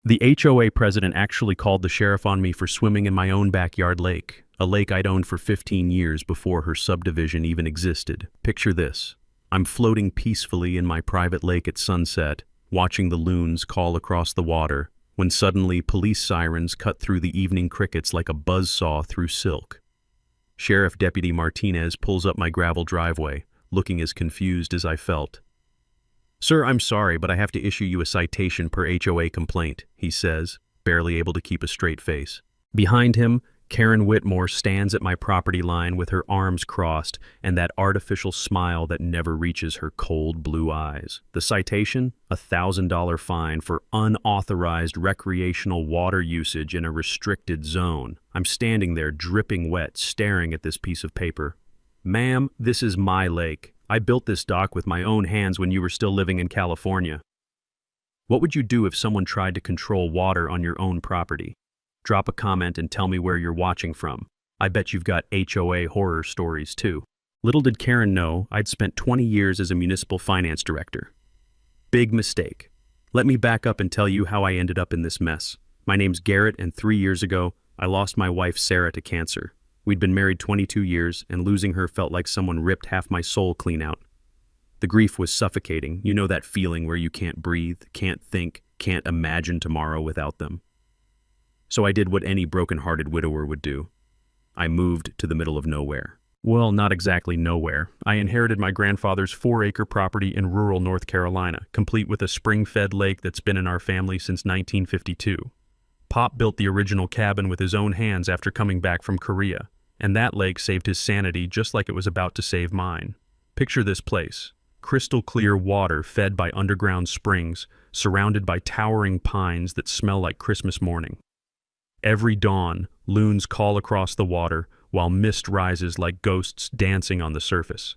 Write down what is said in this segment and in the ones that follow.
The HOA president actually called the sheriff on me for swimming in my own backyard lake, a lake I'd owned for 15 years before her subdivision even existed. Picture this. I'm floating peacefully in my private lake at sunset, watching the loons call across the water, when suddenly police sirens cut through the evening crickets like a buzzsaw through silk. Sheriff Deputy Martinez pulls up my gravel driveway, looking as confused as I felt. "Sir, I'm sorry, but I have to issue you a citation per HOA complaint," he says, barely able to keep a straight face. Behind him, Karen Whitmore stands at my property line with her arms crossed and that artificial smile that never reaches her cold blue eyes. The citation? A $1,000 fine for unauthorized recreational water usage in a restricted zone. I'm standing there dripping wet, staring at this piece of paper. "Ma'am, this is my lake. I built this dock with my own hands when you were still living in California." What would you do if someone tried to control water on your own property? Drop a comment and tell me where you're watching from. I bet you've got HOA horror stories too. Little did Karen know I'd spent 20 years as a municipal finance director. Big mistake. Let me back up and tell you how I ended up in this mess. My name's Garrett, and 3 years ago, I lost my wife Sarah to cancer. We'd been married 22 years, and losing her felt like someone ripped half my soul clean out. The grief was suffocating. You know that feeling where you can't breathe, can't think, can't imagine tomorrow without them. So I did what any broken-hearted widower would do. I moved to the middle of nowhere. Well, not exactly nowhere. I inherited my grandfather's 4-acre property in rural North Carolina, complete with a spring-fed lake that's been in our family since 1952. Pop built the original cabin with his own hands after coming back from Korea, and that lake saved his sanity just like it was about to save mine. Picture this place. Crystal clear water fed by underground springs, surrounded by towering pines that smell like Christmas morning. Every dawn, loons call across the water while mist rises like ghosts dancing on the surface.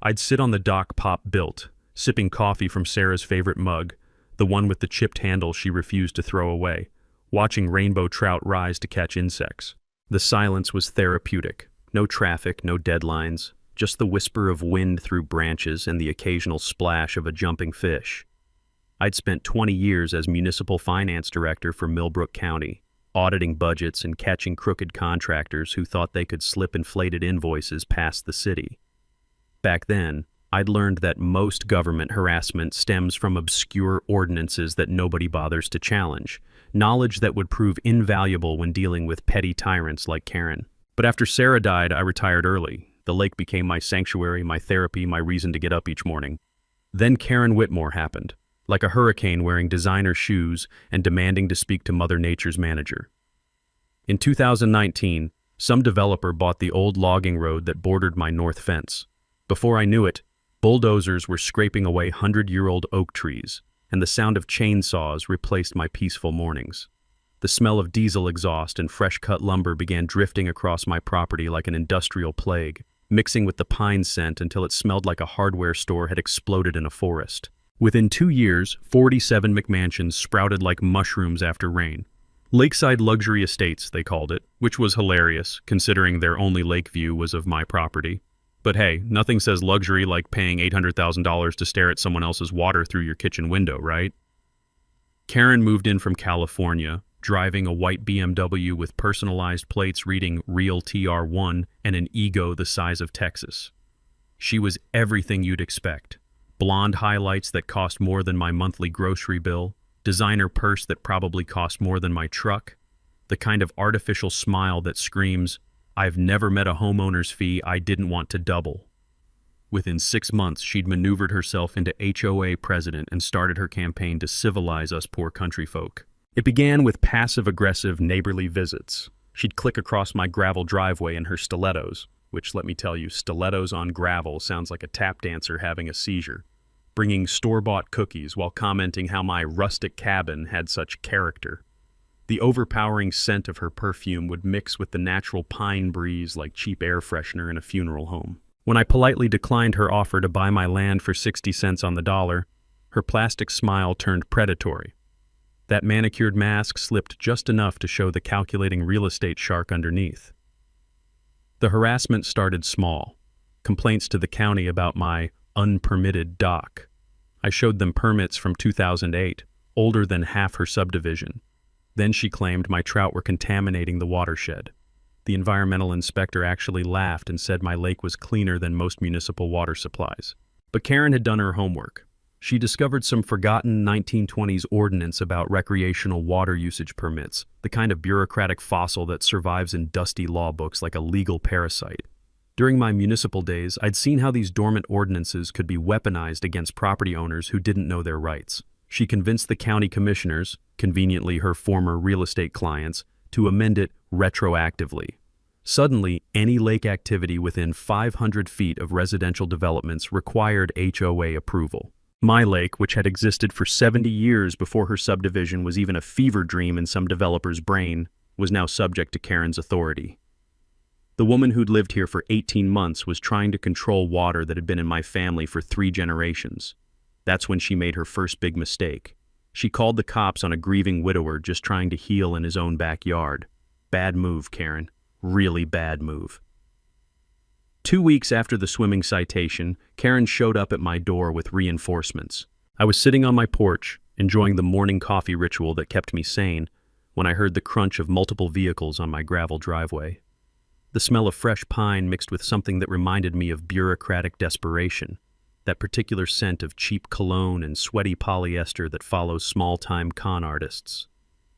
I'd sit on the dock Pop built, sipping coffee from Sarah's favorite mug, the one with the chipped handle she refused to throw away, watching rainbow trout rise to catch insects. The silence was therapeutic. No traffic, no deadlines, just the whisper of wind through branches and the occasional splash of a jumping fish. I'd spent 20 years as municipal finance director for Millbrook County, auditing budgets and catching crooked contractors who thought they could slip inflated invoices past the city. Back then, I'd learned that most government harassment stems from obscure ordinances that nobody bothers to challenge, knowledge that would prove invaluable when dealing with petty tyrants like Karen. But after Sarah died, I retired early. The lake became my sanctuary, my therapy, my reason to get up each morning. Then Karen Whitmore happened. Like a hurricane wearing designer shoes and demanding to speak to Mother Nature's manager. In 2019, some developer bought the old logging road that bordered my north fence. Before I knew it, bulldozers were scraping away 100-year-old oak trees, and the sound of chainsaws replaced my peaceful mornings. The smell of diesel exhaust and fresh-cut lumber began drifting across my property like an industrial plague, mixing with the pine scent until it smelled like a hardware store had exploded in a forest. Within 2 years, 47 McMansions sprouted like mushrooms after rain. Lakeside luxury estates, they called it, which was hilarious, considering their only lake view was of my property. But hey, nothing says luxury like paying $800,000 to stare at someone else's water through your kitchen window, right? Karen moved in from California, driving a white BMW with personalized plates reading Real TR1 and an ego the size of Texas. She was everything you'd expect. Blonde highlights that cost more than my monthly grocery bill, designer purse that probably cost more than my truck, the kind of artificial smile that screams, "I've never met a homeowner's fee I didn't want to double." Within 6 months, she'd maneuvered herself into HOA president and started her campaign to civilize us poor country folk. It began with passive-aggressive neighborly visits. She'd click across my gravel driveway in her stilettos, which, let me tell you, stilettos on gravel sounds like a tap dancer having a seizure, bringing store-bought cookies while commenting how my rustic cabin had such character. The overpowering scent of her perfume would mix with the natural pine breeze like cheap air freshener in a funeral home. When I politely declined her offer to buy my land for 60 cents on the dollar, her plastic smile turned predatory. That manicured mask slipped just enough to show the calculating real estate shark underneath. The harassment started small. Complaints to the county about my unpermitted dock. I showed them permits from 2008, older than half her subdivision. Then she claimed my trout were contaminating the watershed. The environmental inspector actually laughed and said my lake was cleaner than most municipal water supplies. But Karen had done her homework. She discovered some forgotten 1920s ordinance about recreational water usage permits, the kind of bureaucratic fossil that survives in dusty law books like a legal parasite. During my municipal days, I'd seen how these dormant ordinances could be weaponized against property owners who didn't know their rights. She convinced the county commissioners, conveniently her former real estate clients, to amend it retroactively. Suddenly, any lake activity within 500 feet of residential developments required HOA approval. My lake, which had existed for 70 years before her subdivision was even a fever dream in some developer's brain, was now subject to Karen's authority. The woman who'd lived here for 18 months was trying to control water that had been in my family for 3 generations. That's when she made her first big mistake. She called the cops on a grieving widower just trying to heal in his own backyard. Bad move, Karen. Really bad move. 2 weeks after the swimming citation, Karen showed up at my door with reinforcements. I was sitting on my porch, enjoying the morning coffee ritual that kept me sane, when I heard the crunch of multiple vehicles on my gravel driveway. The smell of fresh pine mixed with something that reminded me of bureaucratic desperation, that particular scent of cheap cologne and sweaty polyester that follows small-time con artists.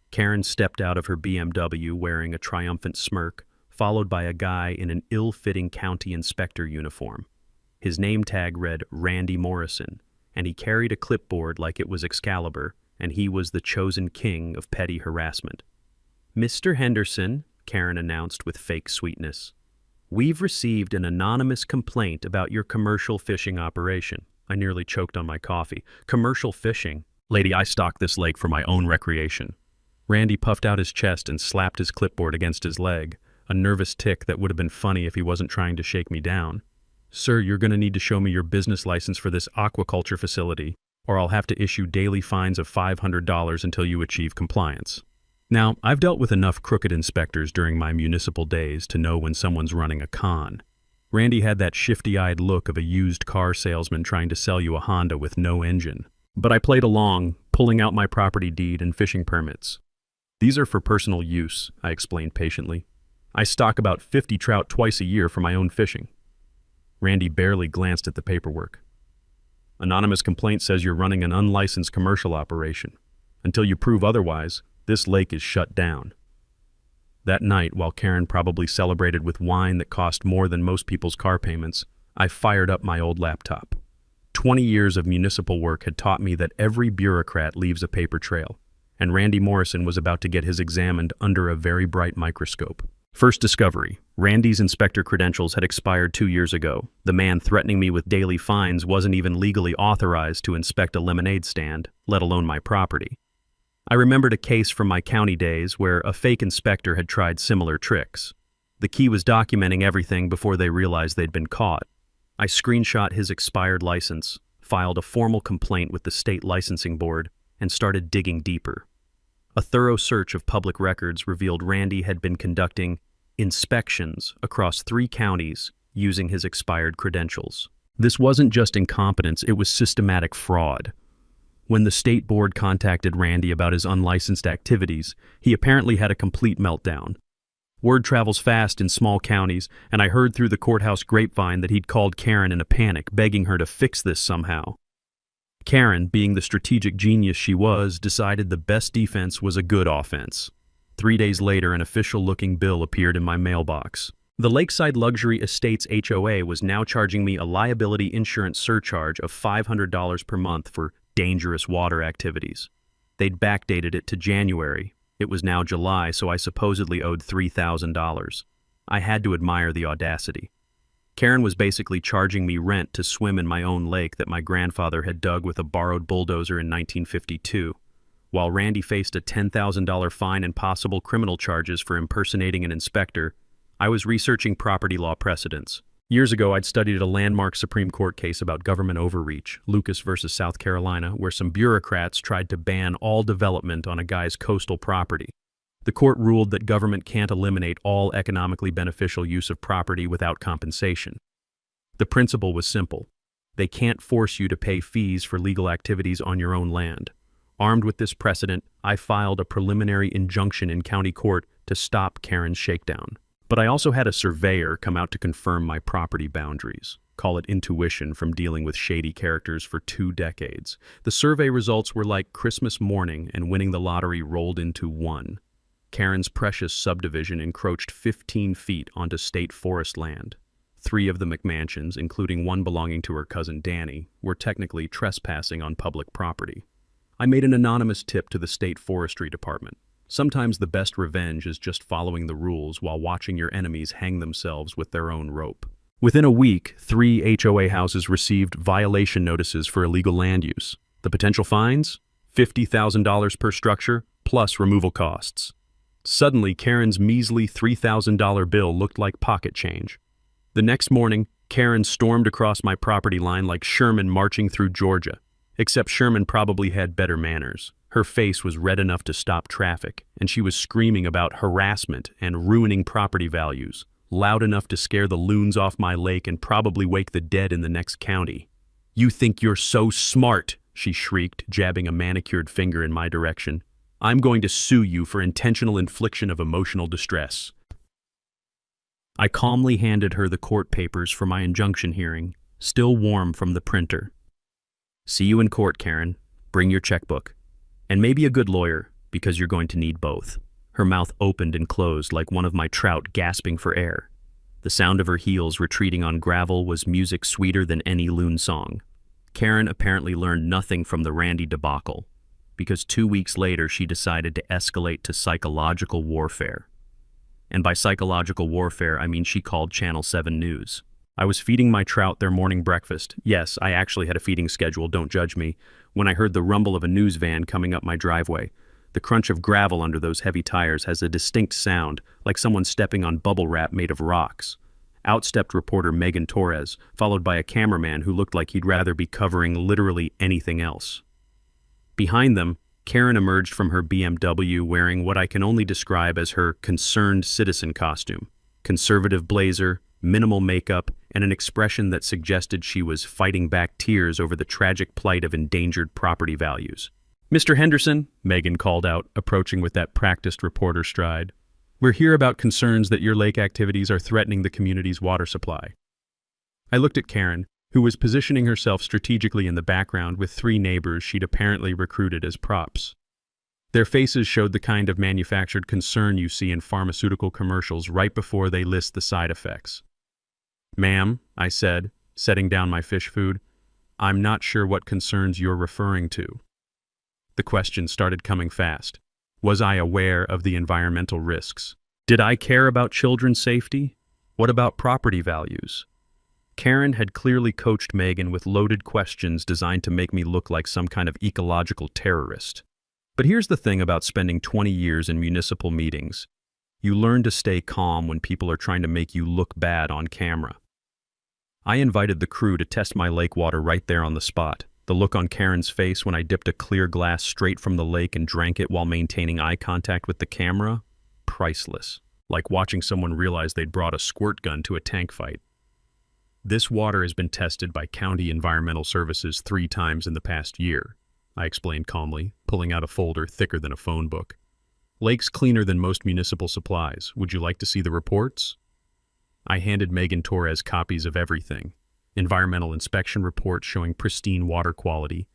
Karen stepped out of her BMW wearing a triumphant smirk, followed by a guy in an ill-fitting county inspector uniform. His name tag read Randy Morrison, and he carried a clipboard like it was Excalibur, and he was the chosen king of petty harassment. "Mr. Henderson," Karen announced with fake sweetness, "we've received an anonymous complaint about your commercial fishing operation." I nearly choked on my coffee. Commercial fishing? Lady, I stock this lake for my own recreation. Randy puffed out his chest and slapped his clipboard against his leg, a nervous tic that would have been funny if he wasn't trying to shake me down. "Sir, you're going to need to show me your business license for this aquaculture facility, or I'll have to issue daily fines of $500 until you achieve compliance." Now, I've dealt with enough crooked inspectors during my municipal days to know when someone's running a con. Randy had that shifty-eyed look of a used car salesman trying to sell you a Honda with no engine. But I played along, pulling out my property deed and fishing permits. "These are for personal use," I explained patiently. "I stock about 50 trout twice a year for my own fishing." Randy barely glanced at the paperwork. "Anonymous complaint says you're running an unlicensed commercial operation. Until you prove otherwise, this lake is shut down." That night, while Karen probably celebrated with wine that cost more than most people's car payments, I fired up my old laptop. 20 years of municipal work had taught me that every bureaucrat leaves a paper trail, and Randy Morrison was about to get his examined under a very bright microscope. First discovery: Randy's inspector credentials had expired 2 years ago. The man threatening me with daily fines wasn't even legally authorized to inspect a lemonade stand, let alone my property. I remembered a case from my county days where a fake inspector had tried similar tricks. The key was documenting everything before they realized they'd been caught. I screenshot his expired license, filed a formal complaint with the state licensing board, and started digging deeper. A thorough search of public records revealed Randy had been conducting inspections across 3 counties using his expired credentials. This wasn't just incompetence, it was systematic fraud. When the state board contacted Randy about his unlicensed activities, he apparently had a complete meltdown. Word travels fast in small counties, and I heard through the courthouse grapevine that he'd called Karen in a panic, begging her to fix this somehow. Karen, being the strategic genius she was, decided the best defense was a good offense. 3 days later, an official-looking bill appeared in my mailbox. The Lakeside Luxury Estates HOA was now charging me a liability insurance surcharge of $500 per month for dangerous water activities. They'd backdated it to January. It was now July, so I supposedly owed $3,000. I had to admire the audacity. Karen was basically charging me rent to swim in my own lake that my grandfather had dug with a borrowed bulldozer in 1952, while Randy faced a $10,000 fine and possible criminal charges for impersonating an inspector. I was researching property law precedents. Years ago, I'd studied a landmark Supreme Court case about government overreach, Lucas versus South Carolina, where some bureaucrats tried to ban all development on a guy's coastal property. The court ruled that government can't eliminate all economically beneficial use of property without compensation. The principle was simple. They can't force you to pay fees for legal activities on your own land. Armed with this precedent, I filed a preliminary injunction in county court to stop Karen's shakedown. But I also had a surveyor come out to confirm my property boundaries. Call it intuition from dealing with shady characters for 2 decades. The survey results were like Christmas morning and winning the lottery rolled into one. Karen's precious subdivision encroached 15 feet onto state forest land. 3 of the McMansions, including one belonging to her cousin Danny, were technically trespassing on public property. I made an anonymous tip to the state forestry department. Sometimes the best revenge is just following the rules while watching your enemies hang themselves with their own rope. Within a week, 3 HOA houses received violation notices for illegal land use. The potential fines? $50,000 per structure, plus removal costs. Suddenly, Karen's measly $3,000 bill looked like pocket change. The next morning, Karen stormed across my property line like Sherman marching through Georgia. Except Sherman probably had better manners. Her face was red enough to stop traffic, and she was screaming about harassment and ruining property values, loud enough to scare the loons off my lake and probably wake the dead in the next county. "You think you're so smart," she shrieked, jabbing a manicured finger in my direction. "I'm going to sue you for intentional infliction of emotional distress." I calmly handed her the court papers for my injunction hearing, still warm from the printer. "See you in court, Karen. Bring your checkbook. And maybe a good lawyer, because you're going to need both." Her mouth opened and closed like one of my trout gasping for air. The sound of her heels retreating on gravel was music sweeter than any loon song. Karen apparently learned nothing from the Randy debacle, because 2 weeks later she decided to escalate to psychological warfare. And by psychological warfare, I mean she called Channel 7 News. I was feeding my trout their morning breakfast. Yes, I actually had a feeding schedule, don't judge me, when I heard the rumble of a news van coming up my driveway. The crunch of gravel under those heavy tires has a distinct sound, like someone stepping on bubble wrap made of rocks. Out stepped reporter Megan Torres, followed by a cameraman who looked like he'd rather be covering literally anything else. Behind them, Karen emerged from her BMW wearing what I can only describe as her concerned citizen costume. Conservative blazer, minimal makeup, and an expression that suggested she was fighting back tears over the tragic plight of endangered property values. "Mr. Henderson," Megan called out, approaching with that practiced reporter stride, "we're here about concerns that your lake activities are threatening the community's water supply." I looked at Karen, who was positioning herself strategically in the background with 3 neighbors she'd apparently recruited as props. Their faces showed the kind of manufactured concern you see in pharmaceutical commercials right before they list the side effects. "Ma'am," I said, setting down my fish food, "I'm not sure what concerns you're referring to." The questions started coming fast. Was I aware of the environmental risks? Did I care about children's safety? What about property values? Karen had clearly coached Megan with loaded questions designed to make me look like some kind of ecological terrorist. But here's the thing about spending 20 years in municipal meetings. You learn to stay calm when people are trying to make you look bad on camera. I invited the crew to test my lake water right there on the spot. The look on Karen's face when I dipped a clear glass straight from the lake and drank it while maintaining eye contact with the camera? Priceless. Like watching someone realize they'd brought a squirt gun to a tank fight. "This water has been tested by County Environmental Services 3 times in the past year," I explained calmly, pulling out a folder thicker than a phone book. "Lake's cleaner than most municipal supplies. Would you like to see the reports?" I handed Megan Torres copies of everything. Environmental inspection reports showing pristine water quality,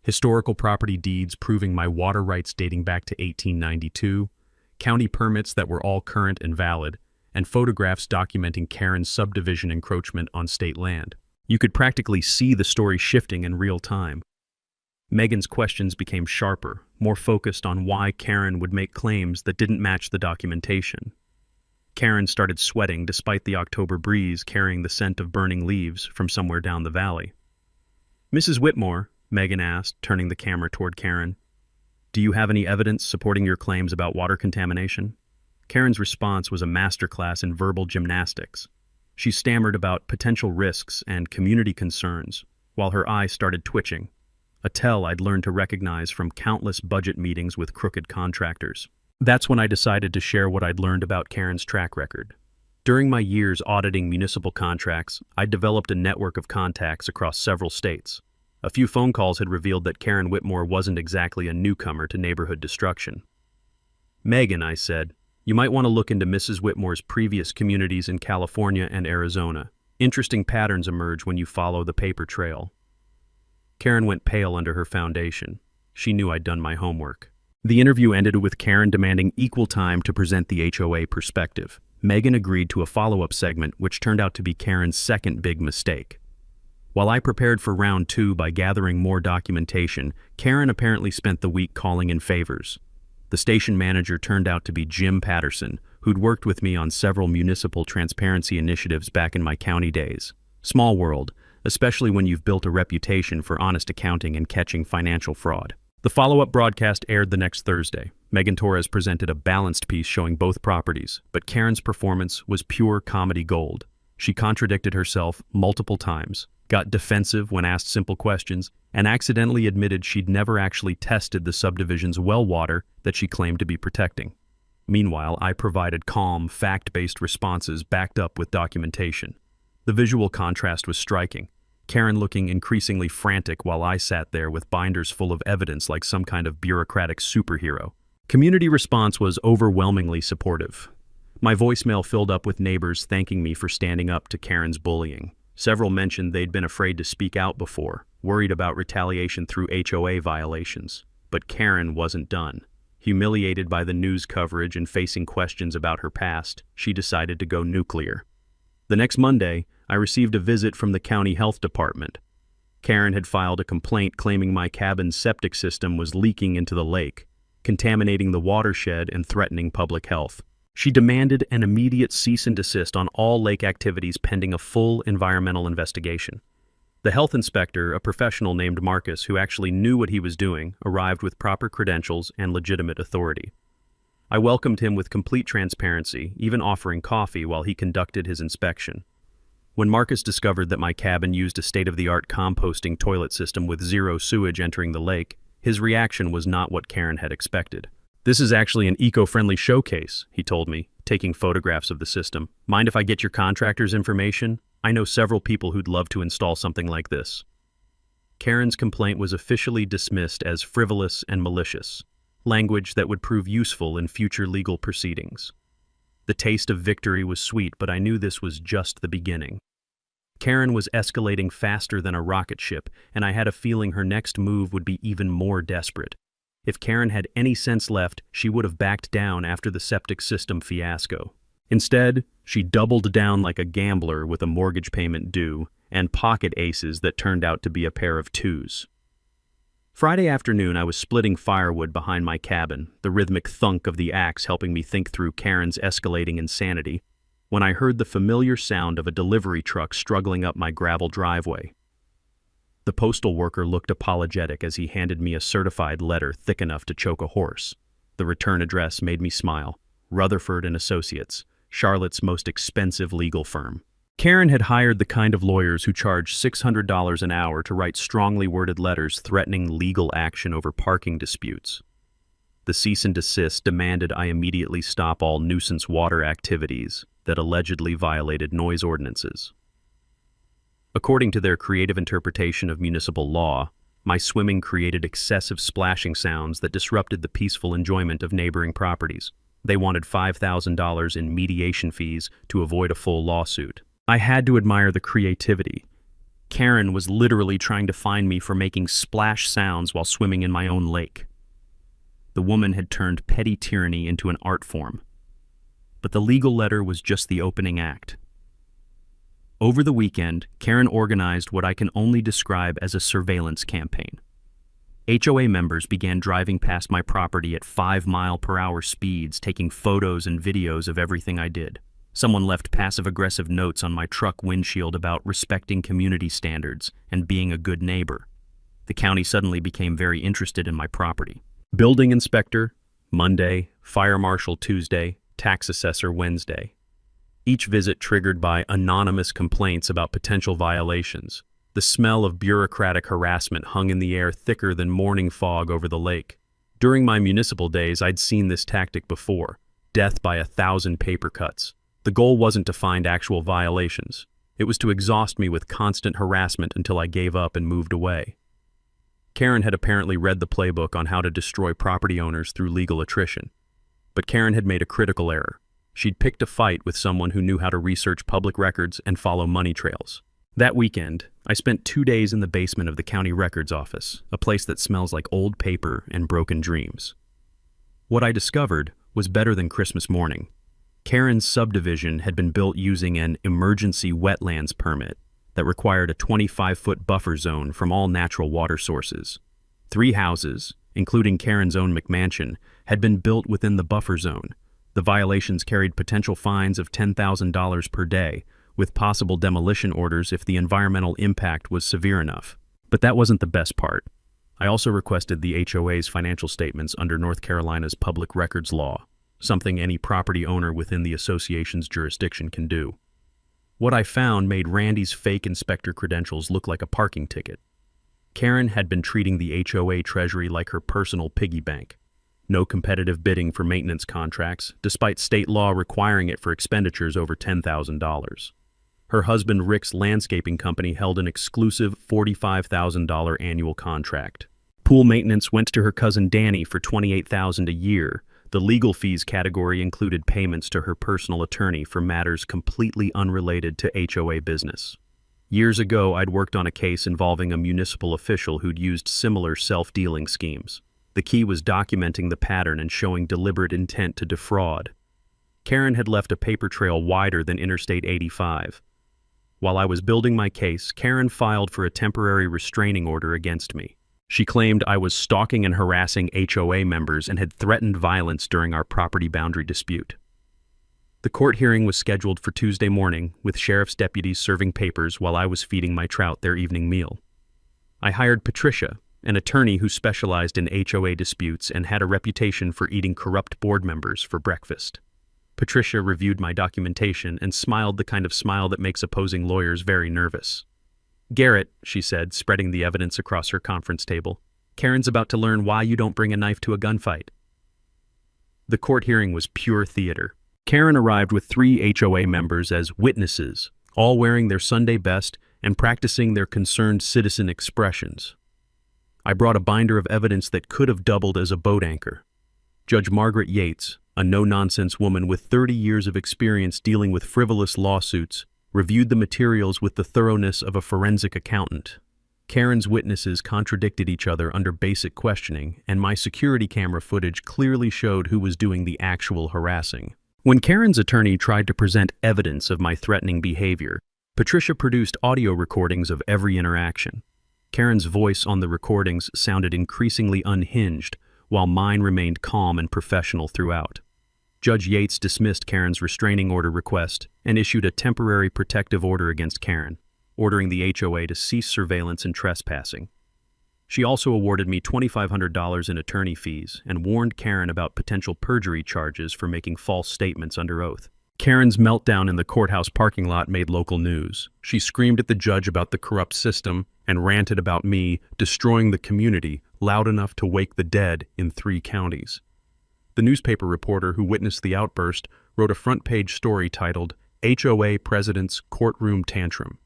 historical property deeds proving my water rights dating back to 1892, county permits that were all current and valid, and photographs documenting Karen's subdivision encroachment on state land. You could practically see the story shifting in real time. Megan's questions became sharper, more focused on why Karen would make claims that didn't match the documentation. Karen started sweating despite the October breeze carrying the scent of burning leaves from somewhere down the valley. "Mrs. Whitmore," Megan asked, turning the camera toward Karen, "do you have any evidence supporting your claims about water contamination?" Karen's response was a masterclass in verbal gymnastics. She stammered about potential risks and community concerns, while her eyes started twitching, a tell I'd learned to recognize from countless budget meetings with crooked contractors. That's when I decided to share what I'd learned about Karen's track record. During my years auditing municipal contracts, I'd developed a network of contacts across several states. A few phone calls had revealed that Karen Whitmore wasn't exactly a newcomer to neighborhood destruction. "Megan," I said, "you might want to look into Mrs. Whitmore's previous communities in California and Arizona. Interesting patterns emerge when you follow the paper trail." Karen went pale under her foundation. She knew I'd done my homework. The interview ended with Karen demanding equal time to present the HOA perspective. Megan agreed to a follow-up segment, which turned out to be Karen's second big mistake. While I prepared for round 2 by gathering more documentation, Karen apparently spent the week calling in favors. The station manager turned out to be Jim Patterson, who'd worked with me on several municipal transparency initiatives back in my county days. Small world, especially when you've built a reputation for honest accounting and catching financial fraud. The follow-up broadcast aired the next Thursday. Megan Torres presented a balanced piece showing both properties, but Karen's performance was pure comedy gold. She contradicted herself multiple times, got defensive when asked simple questions, and accidentally admitted she'd never actually tested the subdivision's well water that she claimed to be protecting. Meanwhile, I provided calm, fact-based responses backed up with documentation. The visual contrast was striking. Karen looking increasingly frantic while I sat there with binders full of evidence like some kind of bureaucratic superhero. Community response was overwhelmingly supportive. My voicemail filled up with neighbors thanking me for standing up to Karen's bullying. Several mentioned they'd been afraid to speak out before, worried about retaliation through HOA violations. But Karen wasn't done. Humiliated by the news coverage and facing questions about her past, she decided to go nuclear. The next Monday, I received a visit from the county health department. Karen had filed a complaint claiming my cabin's septic system was leaking into the lake, contaminating the watershed and threatening public health. She demanded an immediate cease and desist on all lake activities pending a full environmental investigation. The health inspector, a professional named Marcus who actually knew what he was doing, arrived with proper credentials and legitimate authority. I welcomed him with complete transparency, even offering coffee while he conducted his inspection. When Marcus discovered that my cabin used a state-of-the-art composting toilet system with zero sewage entering the lake, his reaction was not what Karen had expected. "This is actually an eco-friendly showcase," he told me, taking photographs of the system. "Mind if I get your contractor's information? I know several people who'd love to install something like this." Karen's complaint was officially dismissed as frivolous and malicious, language that would prove useful in future legal proceedings. The taste of victory was sweet, but I knew this was just the beginning. Karen was escalating faster than a rocket ship, and I had a feeling her next move would be even more desperate. If Karen had any sense left, she would have backed down after the septic system fiasco. Instead, she doubled down like a gambler with a mortgage payment due and pocket aces that turned out to be a pair of twos. Friday afternoon, I was splitting firewood behind my cabin, the rhythmic thunk of the axe helping me think through Karen's escalating insanity, when I heard the familiar sound of a delivery truck struggling up my gravel driveway. The postal worker looked apologetic as he handed me a certified letter thick enough to choke a horse. The return address made me smile. Rutherford and Associates, Charlotte's most expensive legal firm. Karen had hired the kind of lawyers who charge $600 an hour to write strongly worded letters threatening legal action over parking disputes. The cease and desist demanded I immediately stop all nuisance water activities that allegedly violated noise ordinances. According to their creative interpretation of municipal law, my swimming created excessive splashing sounds that disrupted the peaceful enjoyment of neighboring properties. They wanted $5,000 in mediation fees to avoid a full lawsuit. I had to admire the creativity. Karen was literally trying to find me for making splash sounds while swimming in my own lake. The woman had turned petty tyranny into an art form. But the legal letter was just the opening act. Over the weekend, Karen organized what I can only describe as a surveillance campaign. HOA members began driving past my property at 5-mile-per-hour speeds, taking photos and videos of everything I did. Someone left passive-aggressive notes on my truck windshield about respecting community standards and being a good neighbor. The county suddenly became very interested in my property. Building inspector, Monday, fire marshal Tuesday, tax assessor Wednesday. Each visit triggered by anonymous complaints about potential violations. The smell of bureaucratic harassment hung in the air thicker than morning fog over the lake. During my municipal days, I'd seen this tactic before, death by 1,000 paper cuts. The goal wasn't to find actual violations. It was to exhaust me with constant harassment until I gave up and moved away. Karen had apparently read the playbook on how to destroy property owners through legal attrition. But Karen had made a critical error. She'd picked a fight with someone who knew how to research public records and follow money trails. That weekend, I spent 2 days in the basement of the county records office, a place that smells like old paper and broken dreams. What I discovered was better than Christmas morning. Karen's subdivision had been built using an emergency wetlands permit that required a 25-foot buffer zone from all natural water sources. 3 houses, including Karen's own McMansion, had been built within the buffer zone. The violations carried potential fines of $10,000 per day, with possible demolition orders if the environmental impact was severe enough. But that wasn't the best part. I also requested the HOA's financial statements under North Carolina's public records law, something any property owner within the association's jurisdiction can do. What I found made Randy's fake inspector credentials look like a parking ticket. Karen had been treating the HOA treasury like her personal piggy bank. No competitive bidding for maintenance contracts, despite state law requiring it for expenditures over $10,000. Her husband Rick's landscaping company held an exclusive $45,000 annual contract. Pool maintenance went to her cousin Danny for $28,000 a year. The legal fees category included payments to her personal attorney for matters completely unrelated to HOA business. Years ago, I'd worked on a case involving a municipal official who'd used similar self-dealing schemes. The key was documenting the pattern and showing deliberate intent to defraud. Karen had left a paper trail wider than Interstate 85. While I was building my case, Karen filed for a temporary restraining order against me. She claimed I was stalking and harassing HOA members and had threatened violence during our property boundary dispute. The court hearing was scheduled for Tuesday morning, with sheriff's deputies serving papers while I was feeding my trout their evening meal. I hired Patricia, an attorney who specialized in HOA disputes and had a reputation for eating corrupt board members for breakfast. Patricia reviewed my documentation and smiled the kind of smile that makes opposing lawyers very nervous. "Garrett," she said, spreading the evidence across her conference table, "Karen's about to learn why you don't bring a knife to a gunfight." The court hearing was pure theater. Karen arrived with 3 HOA members as witnesses, all wearing their Sunday best and practicing their concerned citizen expressions. I brought a binder of evidence that could have doubled as a boat anchor. Judge Margaret Yates, a no-nonsense woman with 30 years of experience dealing with frivolous lawsuits, reviewed the materials with the thoroughness of a forensic accountant. Karen's witnesses contradicted each other under basic questioning, and my security camera footage clearly showed who was doing the actual harassing. When Karen's attorney tried to present evidence of my threatening behavior, Patricia produced audio recordings of every interaction. Karen's voice on the recordings sounded increasingly unhinged, while mine remained calm and professional throughout. Judge Yates dismissed Karen's restraining order request and issued a temporary protective order against Karen, ordering the HOA to cease surveillance and trespassing. She also awarded me $2,500 in attorney fees and warned Karen about potential perjury charges for making false statements under oath. Karen's meltdown in the courthouse parking lot made local news. She screamed at the judge about the corrupt system and ranted about me destroying the community loud enough to wake the dead in 3 counties. The newspaper reporter who witnessed the outburst wrote a front-page story titled, "HOA President's Courtroom Tantrum."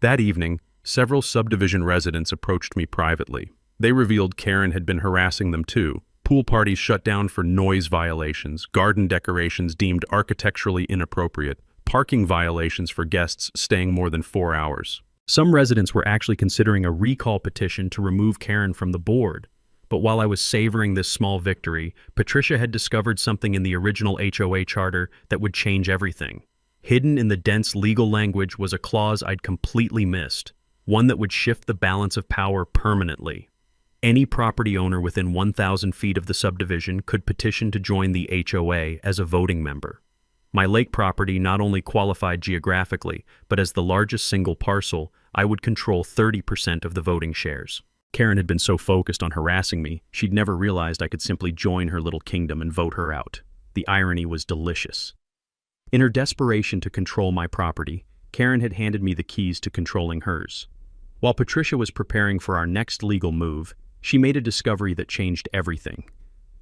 That evening, several subdivision residents approached me privately. They revealed Karen had been harassing them too. Pool parties shut down for noise violations, garden decorations deemed architecturally inappropriate, parking violations for guests staying more than 4 hours. Some residents were actually considering a recall petition to remove Karen from the board. But while I was savoring this small victory, Patricia had discovered something in the original HOA charter that would change everything. Hidden in the dense legal language was a clause I'd completely missed, one that would shift the balance of power permanently. Any property owner within 1,000 feet of the subdivision could petition to join the HOA as a voting member. My lake property not only qualified geographically, but as the largest single parcel, I would control 30% of the voting shares. Karen had been so focused on harassing me, she'd never realized I could simply join her little kingdom and vote her out. The irony was delicious. In her desperation to control my property, Karen had handed me the keys to controlling hers. While Patricia was preparing for our next legal move, she made a discovery that changed everything.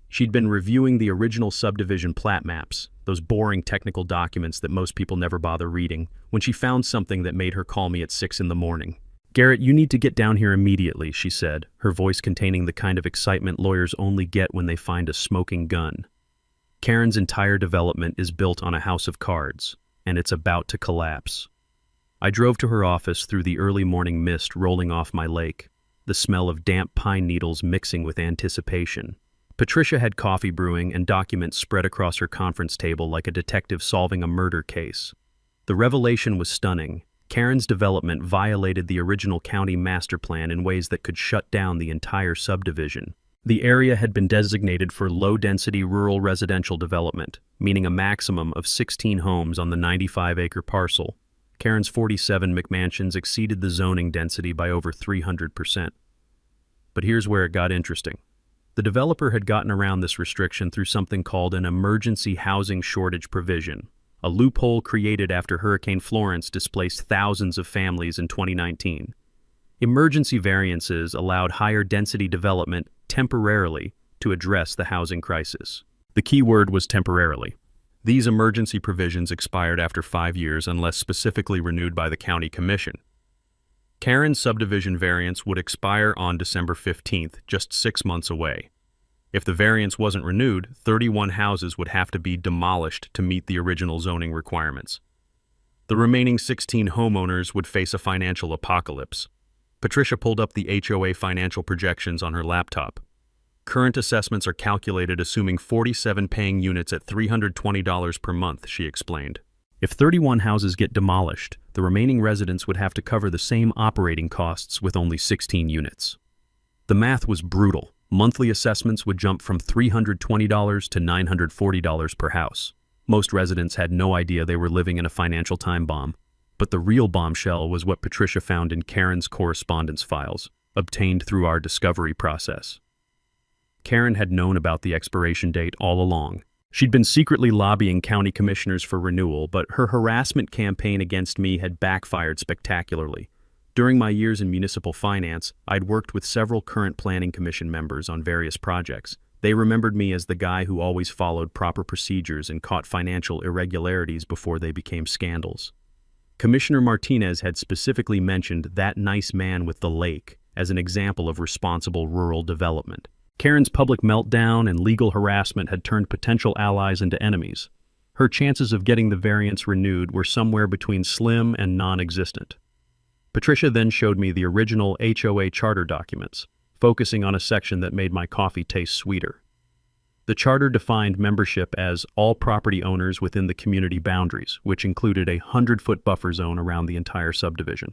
She'd been reviewing the original subdivision plat maps, those boring technical documents that most people never bother reading, when she found something that made her call me at 6 in the morning. "Garrett, you need to get down here immediately," she said, her voice containing the kind of excitement lawyers only get when they find a smoking gun. Karen's entire development is built on a house of cards, and it's about to collapse. I drove to her office through the early morning mist rolling off my lake, the smell of damp pine needles mixing with anticipation. Patricia had coffee brewing and documents spread across her conference table like a detective solving a murder case. The revelation was stunning. Karen's development violated the original county master plan in ways that could shut down the entire subdivision. The area had been designated for low-density rural residential development, meaning a maximum of 16 homes on the 95-acre parcel. Karen's 47 McMansions exceeded the zoning density by over 300%. But here's where it got interesting. The developer had gotten around this restriction through something called an emergency housing shortage provision, a loophole created after Hurricane Florence displaced thousands of families in 2019. Emergency variances allowed higher density development temporarily to address the housing crisis. The key word was temporarily. These emergency provisions expired after 5 years unless specifically renewed by the county commission. Karen's subdivision variance would expire on December 15th, just 6 months away. If the variance wasn't renewed, 31 houses would have to be demolished to meet the original zoning requirements. The remaining 16 homeowners would face a financial apocalypse. Patricia pulled up the HOA financial projections on her laptop. Current assessments are calculated assuming 47 paying units at $320 per month, she explained. If 31 houses get demolished, the remaining residents would have to cover the same operating costs with only 16 units. The math was brutal. Monthly assessments would jump from $320 to $940 per house. Most residents had no idea they were living in a financial time bomb, but the real bombshell was what Patricia found in Karen's correspondence files, obtained through our discovery process. Karen had known about the expiration date all along. She'd been secretly lobbying county commissioners for renewal, but her harassment campaign against me had backfired spectacularly. During my years in municipal finance, I'd worked with several current planning commission members on various projects. They remembered me as the guy who always followed proper procedures and caught financial irregularities before they became scandals. Commissioner Martinez had specifically mentioned that nice man with the lake as an example of responsible rural development. Karen's public meltdown and legal harassment had turned potential allies into enemies. Her chances of getting the variance renewed were somewhere between slim and non-existent. Patricia then showed me the original HOA charter documents, focusing on a section that made my coffee taste sweeter. The charter defined membership as all property owners within the community boundaries, which included a 100-foot buffer zone around the entire subdivision.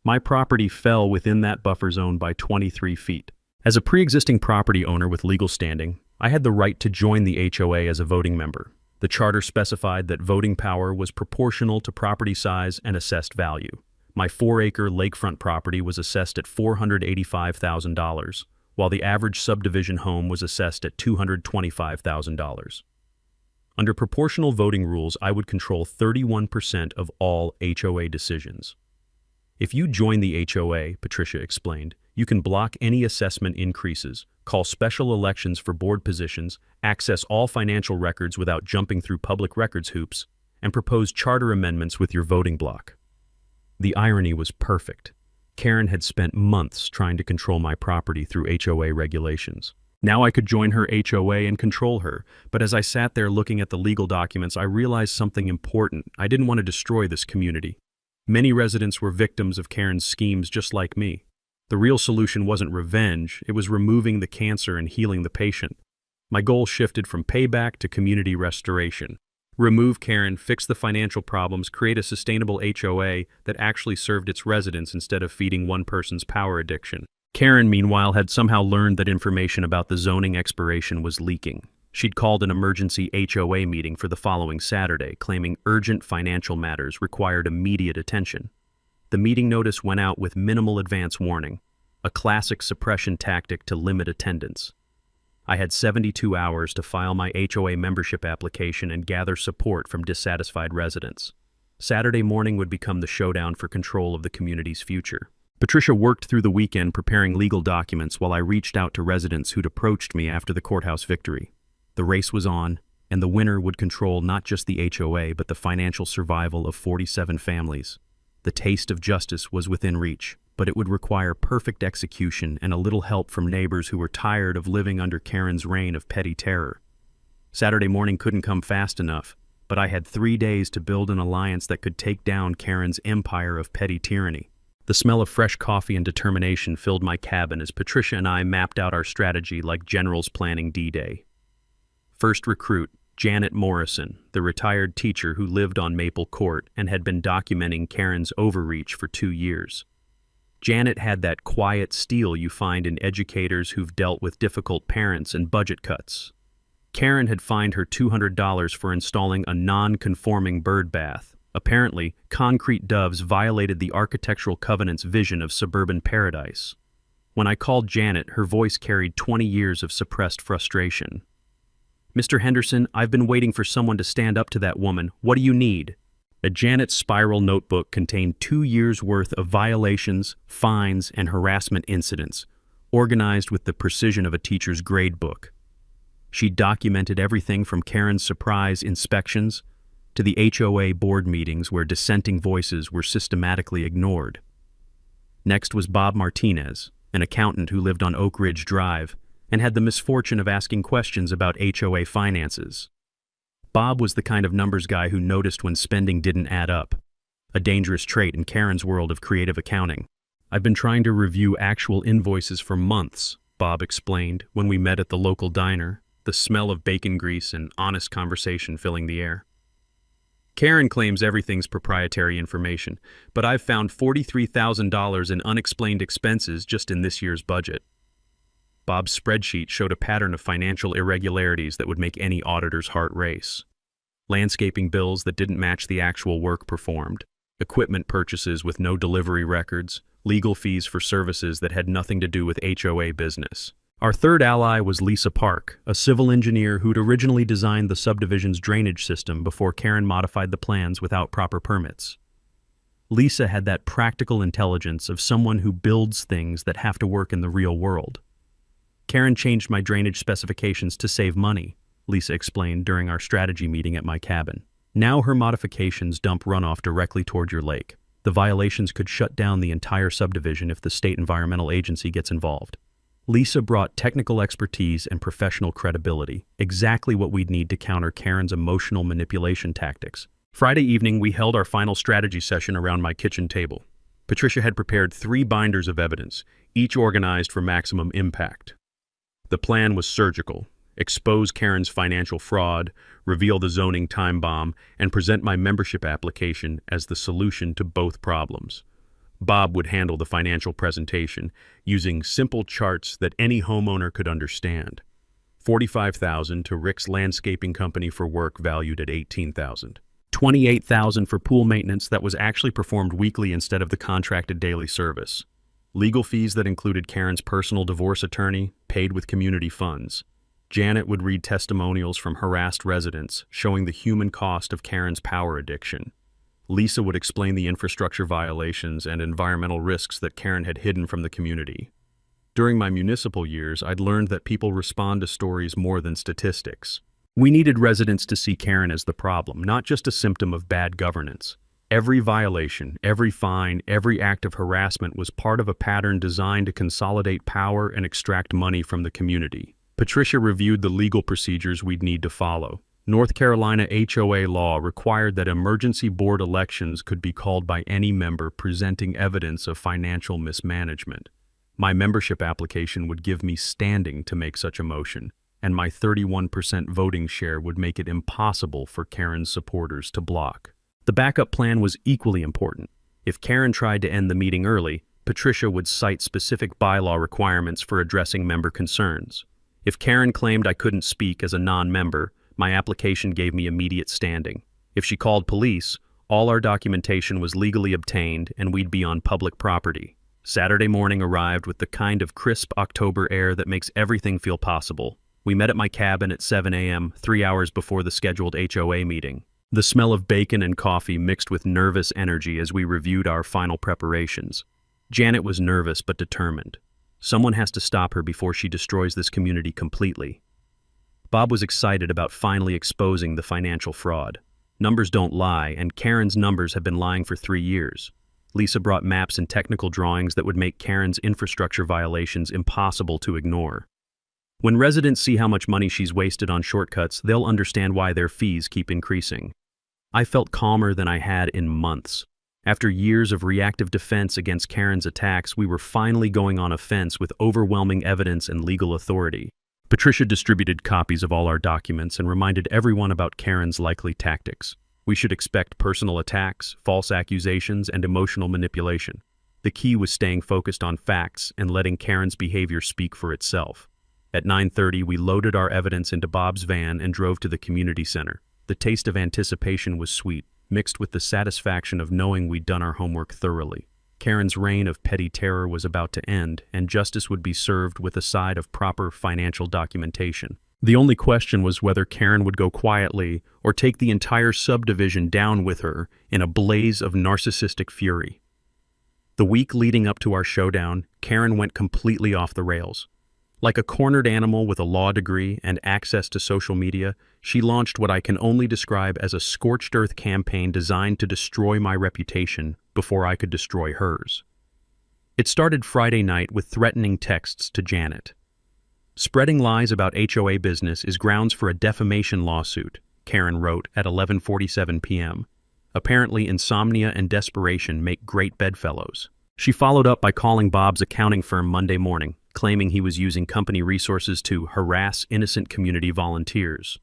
My property fell within that buffer zone by 23 feet. As a pre-existing property owner with legal standing, I had the right to join the HOA as a voting member. The charter specified that voting power was proportional to property size and assessed value. My 4-acre lakefront property was assessed at $485,000, while the average subdivision home was assessed at $225,000. Under proportional voting rules, I would control 31% of all HOA decisions. If you join the HOA, Patricia explained, you can block any assessment increases, call special elections for board positions, access all financial records without jumping through public records hoops, and propose charter amendments with your voting bloc. The irony was perfect. Karen had spent months trying to control my property through HOA regulations. Now I could join her HOA and control her, but as I sat there looking at the legal documents, I realized something important. I didn't want to destroy this community. Many residents were victims of Karen's schemes just like me. The real solution wasn't revenge, it was removing the cancer and healing the patient. My goal shifted from payback to community restoration. Remove Karen, fix the financial problems, create a sustainable HOA that actually served its residents instead of feeding one person's power addiction. Karen, meanwhile, had somehow learned that information about the zoning expiration was leaking. She'd called an emergency HOA meeting for the following Saturday, claiming urgent financial matters required immediate attention. The meeting notice went out with minimal advance warning, a classic suppression tactic to limit attendance. I had 72 hours to file my HOA membership application and gather support from dissatisfied residents. Saturday morning would become the showdown for control of the community's future. Patricia worked through the weekend preparing legal documents while I reached out to residents who'd approached me after the courthouse victory. The race was on, and the winner would control not just the HOA but the financial survival of 47 families. The taste of justice was within reach. but it would require perfect execution and a little help from neighbors who were tired of living under Karen's reign of petty terror. Saturday morning couldn't come fast enough, but I had 3 days to build an alliance that could take down Karen's empire of petty tyranny. The smell of fresh coffee and determination filled my cabin as Patricia and I mapped out our strategy like generals planning D-Day. First recruit, Janet Morrison, the retired teacher who lived on Maple Court and had been documenting Karen's overreach for 2 years. Janet had that quiet steel you find in educators who've dealt with difficult parents and budget cuts. Karen had fined her $200 for installing a non-conforming bird bath. Apparently, concrete doves violated the architectural covenant's vision of suburban paradise. When I called Janet, her voice carried 20 years of suppressed frustration. "Mr. Henderson, I've been waiting for someone to stand up to that woman. What do you need?" A Janet spiral notebook contained 2 years' worth of violations, fines, and harassment incidents, organized with the precision of a teacher's gradebook. She documented everything from Karen's surprise inspections to the HOA board meetings where dissenting voices were systematically ignored. Next was Bob Martinez, an accountant who lived on Oak Ridge Drive and had the misfortune of asking questions about HOA finances. Bob was the kind of numbers guy who noticed when spending didn't add up, a dangerous trait in Karen's world of creative accounting. "I've been trying to review actual invoices for months," Bob explained when we met at the local diner, the smell of bacon grease and honest conversation filling the air. "Karen claims everything's proprietary information, but I've found $43,000 in unexplained expenses just in this year's budget." Bob's spreadsheet showed a pattern of financial irregularities that would make any auditor's heart race. Landscaping bills that didn't match the actual work performed, equipment purchases with no delivery records, legal fees for services that had nothing to do with HOA business. Our third ally was Lisa Park, a civil engineer who'd originally designed the subdivision's drainage system before Karen modified the plans without proper permits. Lisa had that practical intelligence of someone who builds things that have to work in the real world. "Karen changed my drainage specifications to save money," Lisa explained during our strategy meeting at my cabin. "Now her modifications dump runoff directly toward your lake. The violations could shut down the entire subdivision if the state environmental agency gets involved." Lisa brought technical expertise and professional credibility, exactly what we'd need to counter Karen's emotional manipulation tactics. Friday evening, we held our final strategy session around my kitchen table. Patricia had prepared 3 binders of evidence, each organized for maximum impact. The plan was surgical: expose Karen's financial fraud, reveal the zoning time bomb, and present my membership application as the solution to both problems. Bob would handle the financial presentation, using simple charts that any homeowner could understand. $45,000 to Rick's landscaping company for work valued at $18,000. $28,000 for pool maintenance that was actually performed weekly instead of the contracted daily service. Legal fees that included Karen's personal divorce attorney, paid with community funds. Janet would read testimonials from harassed residents, showing the human cost of Karen's power addiction. Lisa would explain the infrastructure violations and environmental risks that Karen had hidden from the community. During my municipal years, I'd learned that people respond to stories more than statistics. We needed residents to see Karen as the problem, not just a symptom of bad governance. Every violation, every fine, every act of harassment was part of a pattern designed to consolidate power and extract money from the community. Patricia reviewed the legal procedures we'd need to follow. North Carolina HOA law required that emergency board elections could be called by any member presenting evidence of financial mismanagement. My membership application would give me standing to make such a motion, and my 31% voting share would make it impossible for Karen's supporters to block. The backup plan was equally important. If Karen tried to end the meeting early, Patricia would cite specific bylaw requirements for addressing member concerns. If Karen claimed I couldn't speak as a non-member, my application gave me immediate standing. If she called police, all our documentation was legally obtained and we'd be on public property. Saturday morning arrived with the kind of crisp October air that makes everything feel possible. We met at my cabin at 7 a.m., 3 hours before the scheduled HOA meeting. The smell of bacon and coffee mixed with nervous energy as we reviewed our final preparations. Janet was nervous but determined. Someone has to stop her before she destroys this community completely. Bob was excited about finally exposing the financial fraud. Numbers don't lie, and Karen's numbers have been lying for 3 years. Lisa brought maps and technical drawings that would make Karen's infrastructure violations impossible to ignore. When residents see how much money she's wasted on shortcuts, they'll understand why their fees keep increasing. I felt calmer than I had in months. After years of reactive defense against Karen's attacks, we were finally going on offense with overwhelming evidence and legal authority. Patricia distributed copies of all our documents and reminded everyone about Karen's likely tactics. We should expect personal attacks, false accusations, and emotional manipulation. The key was staying focused on facts and letting Karen's behavior speak for itself. At 9:30, we loaded our evidence into Bob's van and drove to the community center. The taste of anticipation was sweet, mixed with the satisfaction of knowing we'd done our homework thoroughly. Karen's reign of petty terror was about to end, and justice would be served with a side of proper financial documentation. The only question was whether Karen would go quietly or take the entire subdivision down with her in a blaze of narcissistic fury. The week leading up to our showdown, Karen went completely off the rails. Like a cornered animal with a law degree and access to social media, she launched what I can only describe as a scorched earth campaign designed to destroy my reputation before I could destroy hers. It started Friday night with threatening texts to Janet. "Spreading lies about HOA business is grounds for a defamation lawsuit," Karen wrote at 11:47 p.m. Apparently, insomnia and desperation make great bedfellows. She followed up by calling Bob's accounting firm Monday morning, claiming he was using company resources to harass innocent community volunteers.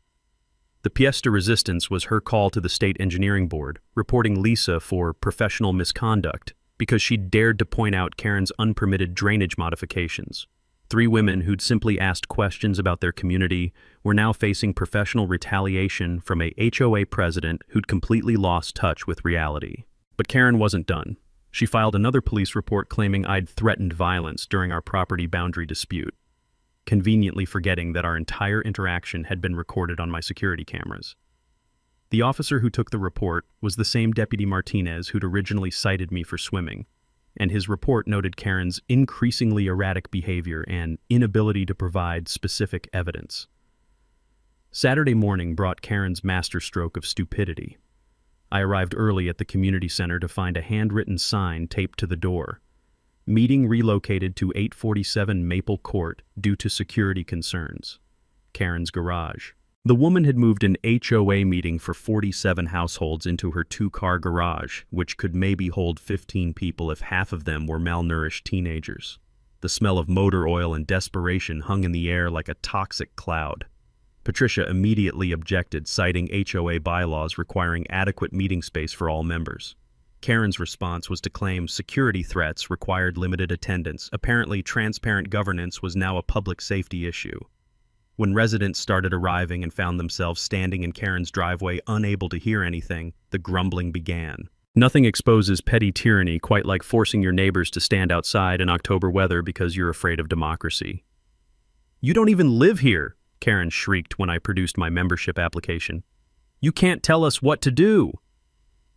The pièce de résistance was her call to the state engineering board, reporting Lisa for professional misconduct because she dared to point out Karen's unpermitted drainage modifications. 3 women who'd simply asked questions about their community were now facing professional retaliation from a HOA president who'd completely lost touch with reality. But Karen wasn't done. She filed another police report claiming I'd threatened violence during our property boundary dispute, conveniently forgetting that our entire interaction had been recorded on my security cameras. The officer who took the report was the same Deputy Martinez who'd originally cited me for swimming, and his report noted Karen's increasingly erratic behavior and inability to provide specific evidence. Saturday morning brought Karen's masterstroke of stupidity. I arrived early at the community center to find a handwritten sign taped to the door. "Meeting relocated to 847 Maple Court due to security concerns." Karen's garage. The woman had moved an HOA meeting for 47 households into her 2-car garage, which could maybe hold 15 people if half of them were malnourished teenagers. The smell of motor oil and desperation hung in the air like a toxic cloud. Patricia immediately objected, citing HOA bylaws requiring adequate meeting space for all members. Karen's response was to claim security threats required limited attendance. Apparently, transparent governance was now a public safety issue. When residents started arriving and found themselves standing in Karen's driveway unable to hear anything, the grumbling began. Nothing exposes petty tyranny quite like forcing your neighbors to stand outside in October weather because you're afraid of democracy. "You don't even live here," Karen shrieked when I produced my membership application. "You can't tell us what to do."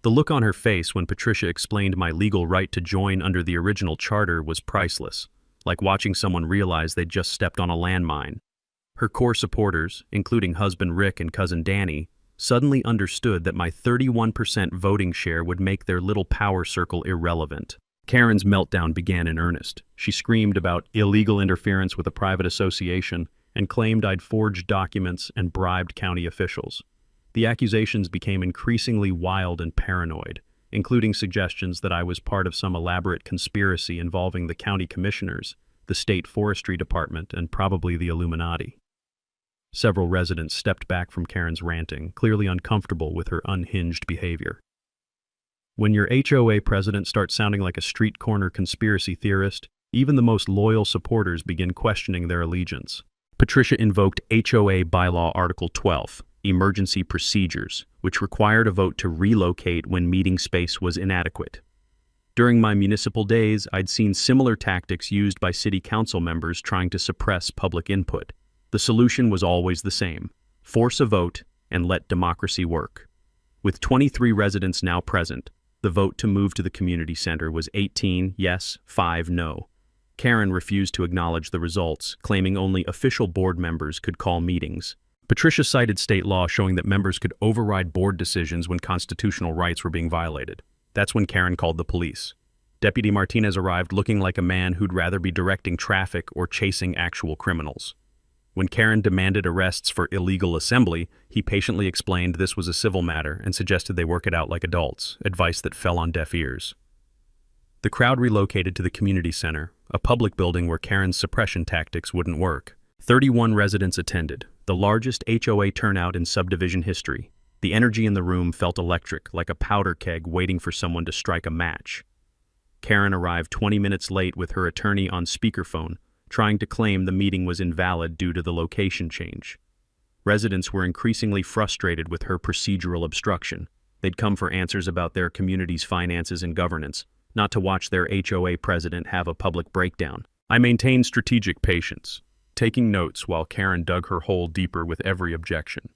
The look on her face when Patricia explained my legal right to join under the original charter was priceless, like watching someone realize they'd just stepped on a landmine. Her core supporters, including husband Rick and cousin Danny, suddenly understood that my 31% voting share would make their little power circle irrelevant. Karen's meltdown began in earnest. She screamed about illegal interference with a private association and claimed I'd forged documents and bribed county officials. The accusations became increasingly wild and paranoid, including suggestions that I was part of some elaborate conspiracy involving the county commissioners, the state forestry department, and probably the Illuminati. Several residents stepped back from Karen's ranting, clearly uncomfortable with her unhinged behavior. When your HOA president starts sounding like a street corner conspiracy theorist, even the most loyal supporters begin questioning their allegiance. Patricia invoked HOA Bylaw Article 12, Emergency Procedures, which required a vote to relocate when meeting space was inadequate. During my municipal days, I'd seen similar tactics used by city council members trying to suppress public input. The solution was always the same: force a vote and let democracy work. With 23 residents now present, the vote to move to the community center was 18 yes, 5 no. Karen refused to acknowledge the results, claiming only official board members could call meetings. Patricia cited state law showing that members could override board decisions when constitutional rights were being violated. That's when Karen called the police. Deputy Martinez arrived looking like a man who'd rather be directing traffic or chasing actual criminals. When Karen demanded arrests for illegal assembly, he patiently explained this was a civil matter and suggested they work it out like adults, advice that fell on deaf ears. The crowd relocated to the community center, a public building where Karen's suppression tactics wouldn't work. 31 residents attended, the largest HOA turnout in subdivision history. The energy in the room felt electric, like a powder keg waiting for someone to strike a match. Karen arrived 20 minutes late with her attorney on speakerphone, trying to claim the meeting was invalid due to the location change. Residents were increasingly frustrated with her procedural obstruction. They'd come for answers about their community's finances and governance, not to watch their HOA president have a public breakdown. I maintained strategic patience, taking notes while Karen dug her hole deeper with every objection.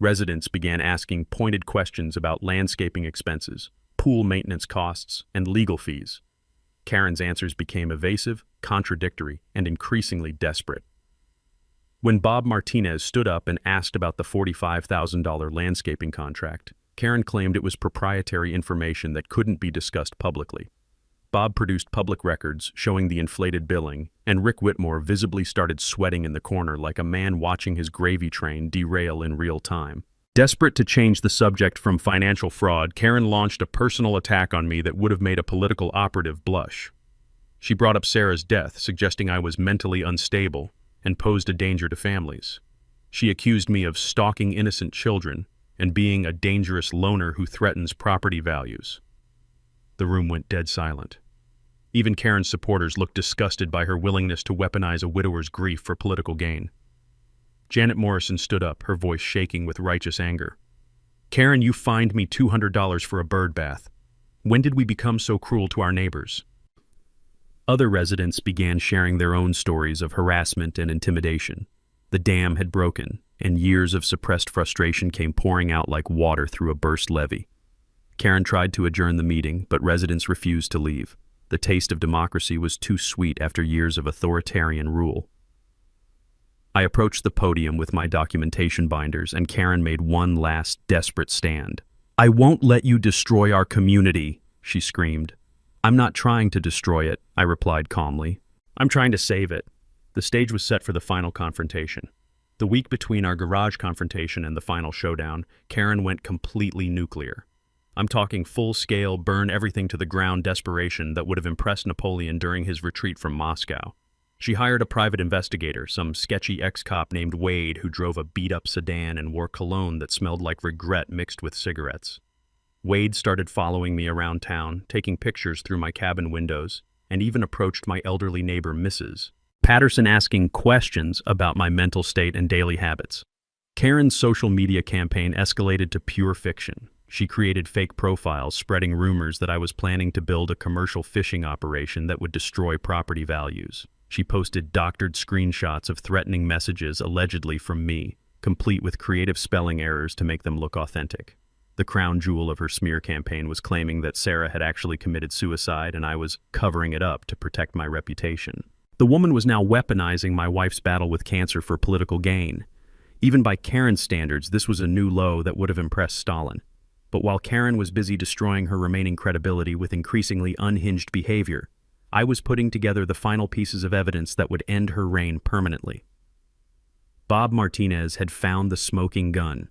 Residents began asking pointed questions about landscaping expenses, pool maintenance costs, and legal fees. Karen's answers became evasive, contradictory, and increasingly desperate. When Bob Martinez stood up and asked about the $45,000 landscaping contract, Karen claimed it was proprietary information that couldn't be discussed publicly. Bob produced public records showing the inflated billing, and Rick Whitmore visibly started sweating in the corner like a man watching his gravy train derail in real time. Desperate to change the subject from financial fraud, Karen launched a personal attack on me that would have made a political operative blush. She brought up Sarah's death, suggesting I was mentally unstable and posed a danger to families. She accused me of stalking innocent children and being a dangerous loner who threatens property values. The room went dead silent. Even Karen's supporters looked disgusted by her willingness to weaponize a widower's grief for political gain. Janet Morrison stood up, her voice shaking with righteous anger. Karen, you fined me $200 for a bird bath. When did we become so cruel to our neighbors? Other residents began sharing their own stories of harassment and intimidation. The dam had broken, and years of suppressed frustration came pouring out like water through a burst levee. Karen tried to adjourn the meeting, but residents refused to leave. The taste of democracy was too sweet after years of authoritarian rule. I approached the podium with my documentation binders, and Karen made one last desperate stand. I won't let you destroy our community, she screamed. I'm not trying to destroy it, I replied calmly. I'm trying to save it. The stage was set for the final confrontation. The week between our garage confrontation and the final showdown, Karen went completely nuclear. I'm talking full-scale, burn everything to the ground desperation that would have impressed Napoleon during his retreat from Moscow. She hired a private investigator, some sketchy ex-cop named Wade who drove a beat-up sedan and wore cologne that smelled like regret mixed with cigarettes. Wade started following me around town, taking pictures through my cabin windows, and even approached my elderly neighbor, Mrs. Patterson, asking questions about my mental state and daily habits. Karen's social media campaign escalated to pure fiction. She created fake profiles, spreading rumors that I was planning to build a commercial fishing operation that would destroy property values. She posted doctored screenshots of threatening messages allegedly from me, complete with creative spelling errors to make them look authentic. The crown jewel of her smear campaign was claiming that Sarah had actually committed suicide and I was covering it up to protect my reputation. The woman was now weaponizing my wife's battle with cancer for political gain. Even by Karen's standards, this was a new low that would have impressed Stalin. But while Karen was busy destroying her remaining credibility with increasingly unhinged behavior, I was putting together the final pieces of evidence that would end her reign permanently. Bob Martinez had found the smoking gun.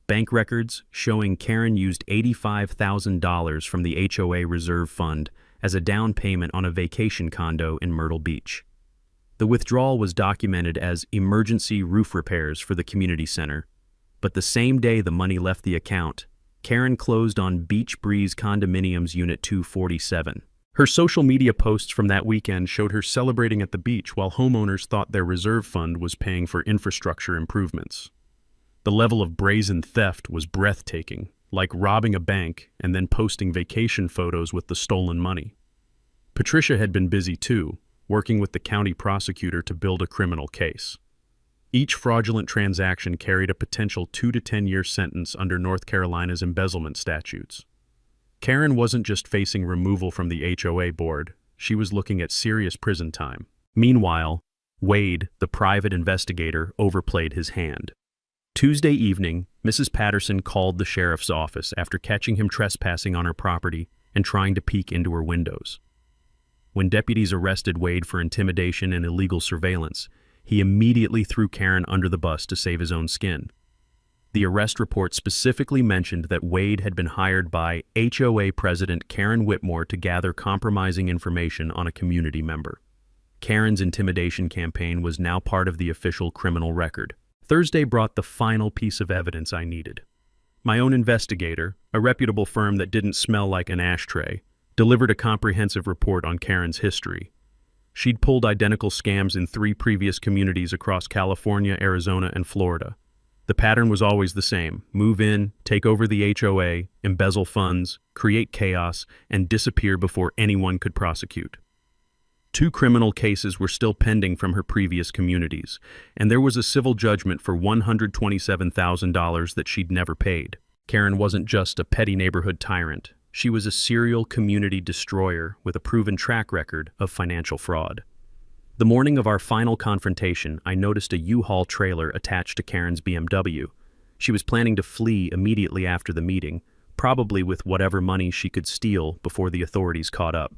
Bank records showing Karen used $85,000 from the HOA Reserve Fund as a down payment on a vacation condo in Myrtle Beach. The withdrawal was documented as emergency roof repairs for the community center, but the same day the money left the account, Karen closed on Beach Breeze Condominiums Unit 247. Her social media posts from that weekend showed her celebrating at the beach while homeowners thought their reserve fund was paying for infrastructure improvements. The level of brazen theft was breathtaking, like robbing a bank and then posting vacation photos with the stolen money. Patricia had been busy too, working with the county prosecutor to build a criminal case. Each fraudulent transaction carried a potential 2 to 10-year sentence under North Carolina's embezzlement statutes. Karen wasn't just facing removal from the HOA board, she was looking at serious prison time. Meanwhile, Wade, the private investigator, overplayed his hand. Tuesday evening, Mrs. Patterson called the sheriff's office after catching him trespassing on her property and trying to peek into her windows. When deputies arrested Wade for intimidation and illegal surveillance, he immediately threw Karen under the bus to save his own skin. The arrest report specifically mentioned that Wade had been hired by HOA President Karen Whitmore to gather compromising information on a community member. Karen's intimidation campaign was now part of the official criminal record. Thursday brought the final piece of evidence I needed. My own investigator, a reputable firm that didn't smell like an ashtray, delivered a comprehensive report on Karen's history. She'd pulled identical scams in 3 previous communities across California, Arizona, and Florida. The pattern was always the same: move in, take over the HOA, embezzle funds, create chaos, and disappear before anyone could prosecute. 2 criminal cases were still pending from her previous communities, and there was a civil judgment for $127,000 that she'd never paid. Karen wasn't just a petty neighborhood tyrant. She was a serial community destroyer with a proven track record of financial fraud. The morning of our final confrontation, I noticed a U-Haul trailer attached to Karen's BMW. She was planning to flee immediately after the meeting, probably with whatever money she could steal before the authorities caught up.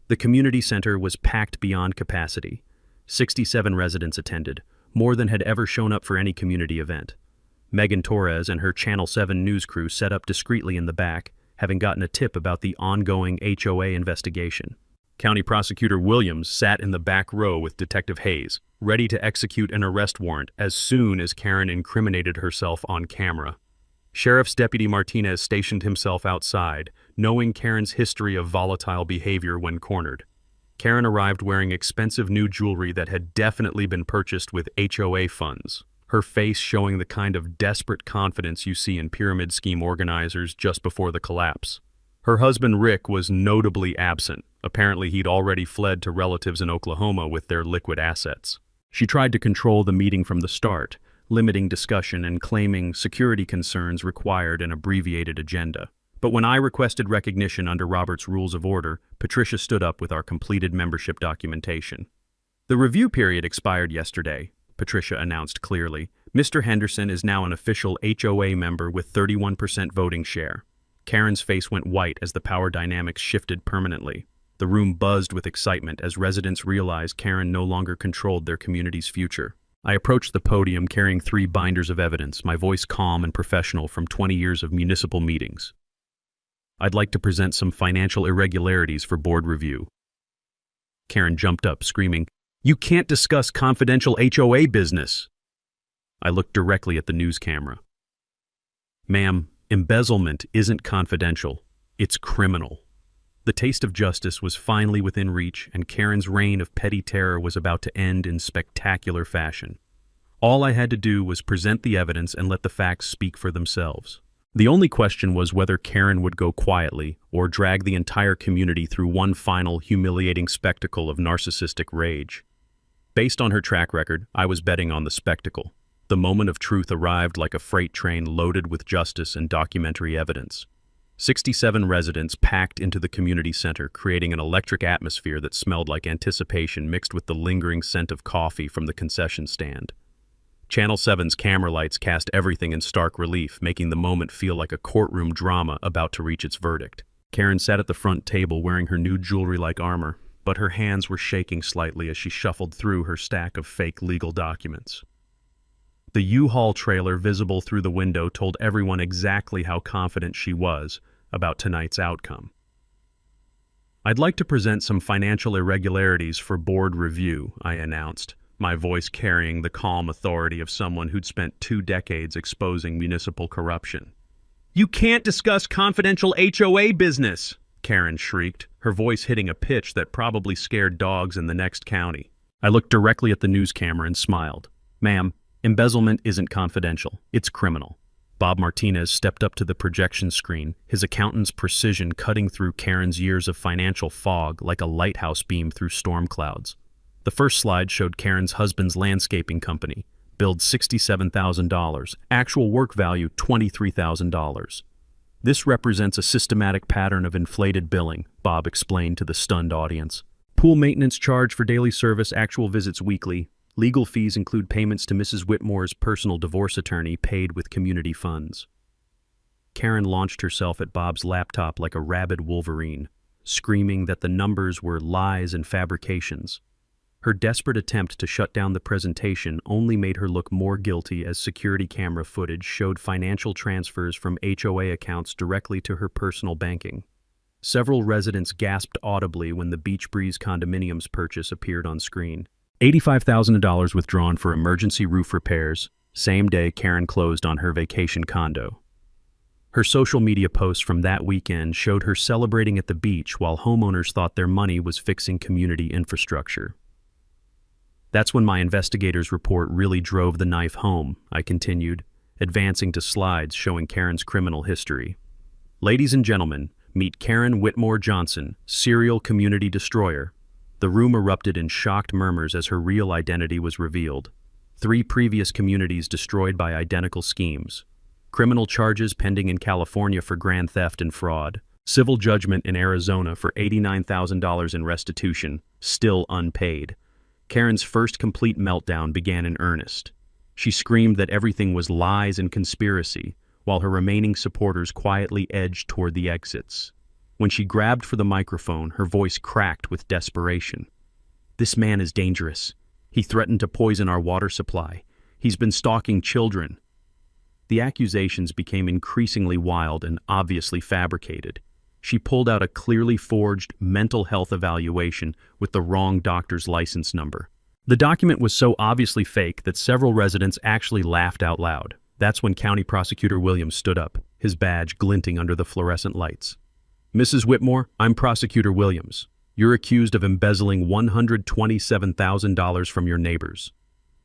The community center was packed beyond capacity. 67 residents attended, more than had ever shown up for any community event. Megan Torres and her Channel 7 news crew set up discreetly in the back, having gotten a tip about the ongoing HOA investigation. County Prosecutor Williams sat in the back row with Detective Hayes, ready to execute an arrest warrant as soon as Karen incriminated herself on camera. Sheriff's Deputy Martinez stationed himself outside, knowing Karen's history of volatile behavior when cornered. Karen arrived wearing expensive new jewelry that had definitely been purchased with HOA funds, her face showing the kind of desperate confidence you see in pyramid scheme organizers just before the collapse. Her husband Rick was notably absent. Apparently he'd already fled to relatives in Oklahoma with their liquid assets. She tried to control the meeting from the start, limiting discussion and claiming security concerns required an abbreviated agenda. But when I requested recognition under Robert's Rules of Order, Patricia stood up with our completed membership documentation. "The review period expired yesterday," Patricia announced clearly. "Mr. Henderson is now an official HOA member with 31% voting share." Karen's face went white as the power dynamics shifted permanently. The room buzzed with excitement as residents realized Karen no longer controlled their community's future. I approached the podium carrying 3 binders of evidence, my voice calm and professional from 20 years of municipal meetings. "I'd like to present some financial irregularities for board review." Karen jumped up, screaming, "You can't discuss confidential HOA business!" I looked directly at the news camera. "Ma'am, embezzlement isn't confidential. It's criminal." The taste of justice was finally within reach, and Karen's reign of petty terror was about to end in spectacular fashion. All I had to do was present the evidence and let the facts speak for themselves. The only question was whether Karen would go quietly or drag the entire community through one final humiliating spectacle of narcissistic rage. Based on her track record, I was betting on the spectacle. The moment of truth arrived like a freight train loaded with justice and documentary evidence. 67 residents packed into the community center, creating an electric atmosphere that smelled like anticipation mixed with the lingering scent of coffee from the concession stand. Channel 7's camera lights cast everything in stark relief, making the moment feel like a courtroom drama about to reach its verdict. Karen sat at the front table wearing her new jewelry-like armor, but her hands were shaking slightly as she shuffled through her stack of fake legal documents. The U-Haul trailer visible through the window told everyone exactly how confident she was about tonight's outcome. "I'd like to present some financial irregularities for board review," I announced, my voice carrying the calm authority of someone who'd spent 2 decades exposing municipal corruption. "You can't discuss confidential HOA business!" Karen shrieked, her voice hitting a pitch that probably scared dogs in the next county. I looked directly at the news camera and smiled. "Ma'am, embezzlement isn't confidential. It's criminal." Bob Martinez stepped up to the projection screen, his accountant's precision cutting through Karen's years of financial fog like a lighthouse beam through storm clouds. The first slide showed Karen's husband's landscaping company, billed $67,000, actual work value $23,000. "This represents a systematic pattern of inflated billing," Bob explained to the stunned audience. "Pool maintenance charge for daily service, actual visits weekly. Legal fees include payments to Mrs. Whitmore's personal divorce attorney paid with community funds." Karen launched herself at Bob's laptop like a rabid wolverine. screaming that the numbers were lies and fabrications. Her desperate attempt to shut down the presentation only made her look more guilty as security camera footage showed financial transfers from HOA accounts directly to her personal banking. Several residents gasped audibly when the Beach Breeze condominium's purchase appeared on screen. $85,000 withdrawn for emergency roof repairs, same day Karen closed on her vacation condo. Her social media posts from that weekend showed her celebrating at the beach while homeowners thought their money was fixing community infrastructure. That's when my investigators' report really drove the knife home, I continued, advancing to slides showing Karen's criminal history. Ladies and gentlemen, meet Karen Whitmore Johnson, serial community destroyer. The room erupted in shocked murmurs as her real identity was revealed. 3 previous communities destroyed by identical schemes. Criminal charges pending in California for grand theft and fraud. Civil judgment in Arizona for $89,000 in restitution, still unpaid. Karen's first complete meltdown began in earnest. She screamed that everything was lies and conspiracy, while her remaining supporters quietly edged toward the exits. When she grabbed for the microphone, her voice cracked with desperation. "This man is dangerous. He threatened to poison our water supply. He's been stalking children." The accusations became increasingly wild and obviously fabricated. She pulled out a clearly forged mental health evaluation with the wrong doctor's license number. The document was so obviously fake that several residents actually laughed out loud. That's when County Prosecutor Williams stood up, his badge glinting under the fluorescent lights. "Mrs. Whitmore, I'm Prosecutor Williams. You're accused of embezzling $127,000 from your neighbors."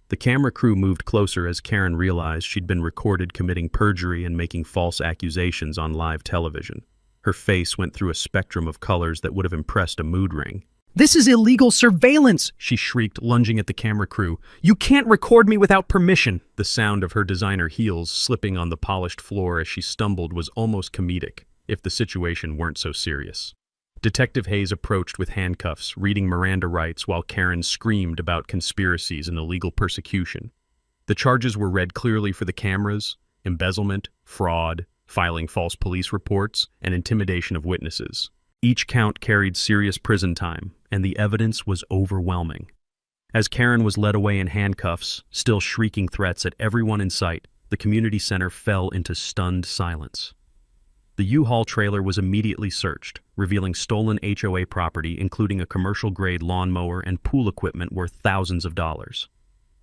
The camera crew moved closer as Karen realized she'd been recorded committing perjury and making false accusations on live television. Her face went through a spectrum of colors that would have impressed a mood ring. "This is illegal surveillance!" she shrieked, lunging at the camera crew. "You can't record me without permission!" The sound of her designer heels slipping on the polished floor as she stumbled was almost comedic, if the situation weren't so serious. Detective Hayes approached with handcuffs, reading Miranda rights while Karen screamed about conspiracies and illegal persecution. The charges were read clearly for the cameras: embezzlement, fraud, filing false police reports, and intimidation of witnesses. Each count carried serious prison time, and the evidence was overwhelming. As Karen was led away in handcuffs, still shrieking threats at everyone in sight, the community center fell into stunned silence. The U-Haul trailer was immediately searched, revealing stolen HOA property including a commercial-grade lawnmower and pool equipment worth thousands of dollars.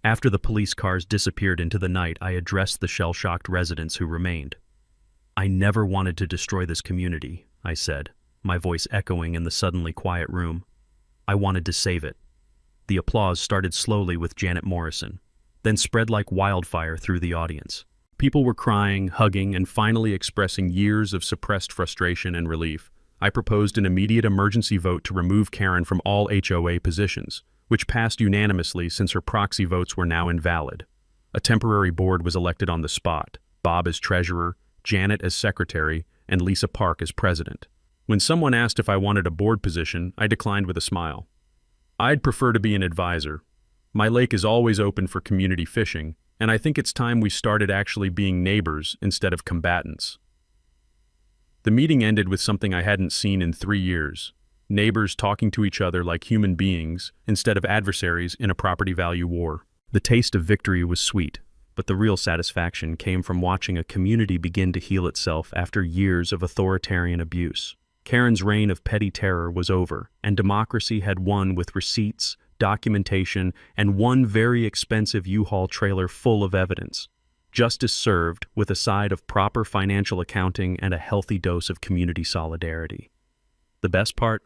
After the police cars disappeared into the night, I addressed the shell-shocked residents who remained. "I never wanted to destroy this community," I said, my voice echoing in the suddenly quiet room. "I wanted to save it." The applause started slowly with Janet Morrison, then spread like wildfire through the audience. People were crying, hugging, and finally expressing years of suppressed frustration and relief. I proposed an immediate emergency vote to remove Karen from all HOA positions, which passed unanimously since her proxy votes were now invalid. A temporary board was elected on the spot, Bob as treasurer, Janet as secretary, and Lisa Park as president. When someone asked if I wanted a board position, I declined with a smile. "I'd prefer to be an advisor. My lake is always open for community fishing, and I think it's time we started actually being neighbors instead of combatants." The meeting ended with something I hadn't seen in 3 years: neighbors talking to each other like human beings instead of adversaries in a property value war. The taste of victory was sweet, but the real satisfaction came from watching a community begin to heal itself after years of authoritarian abuse. Karen's reign of petty terror was over, and democracy had won with receipts, documentation, and one very expensive U-Haul trailer full of evidence. Justice served with a side of proper financial accounting and a healthy dose of community solidarity. The best part?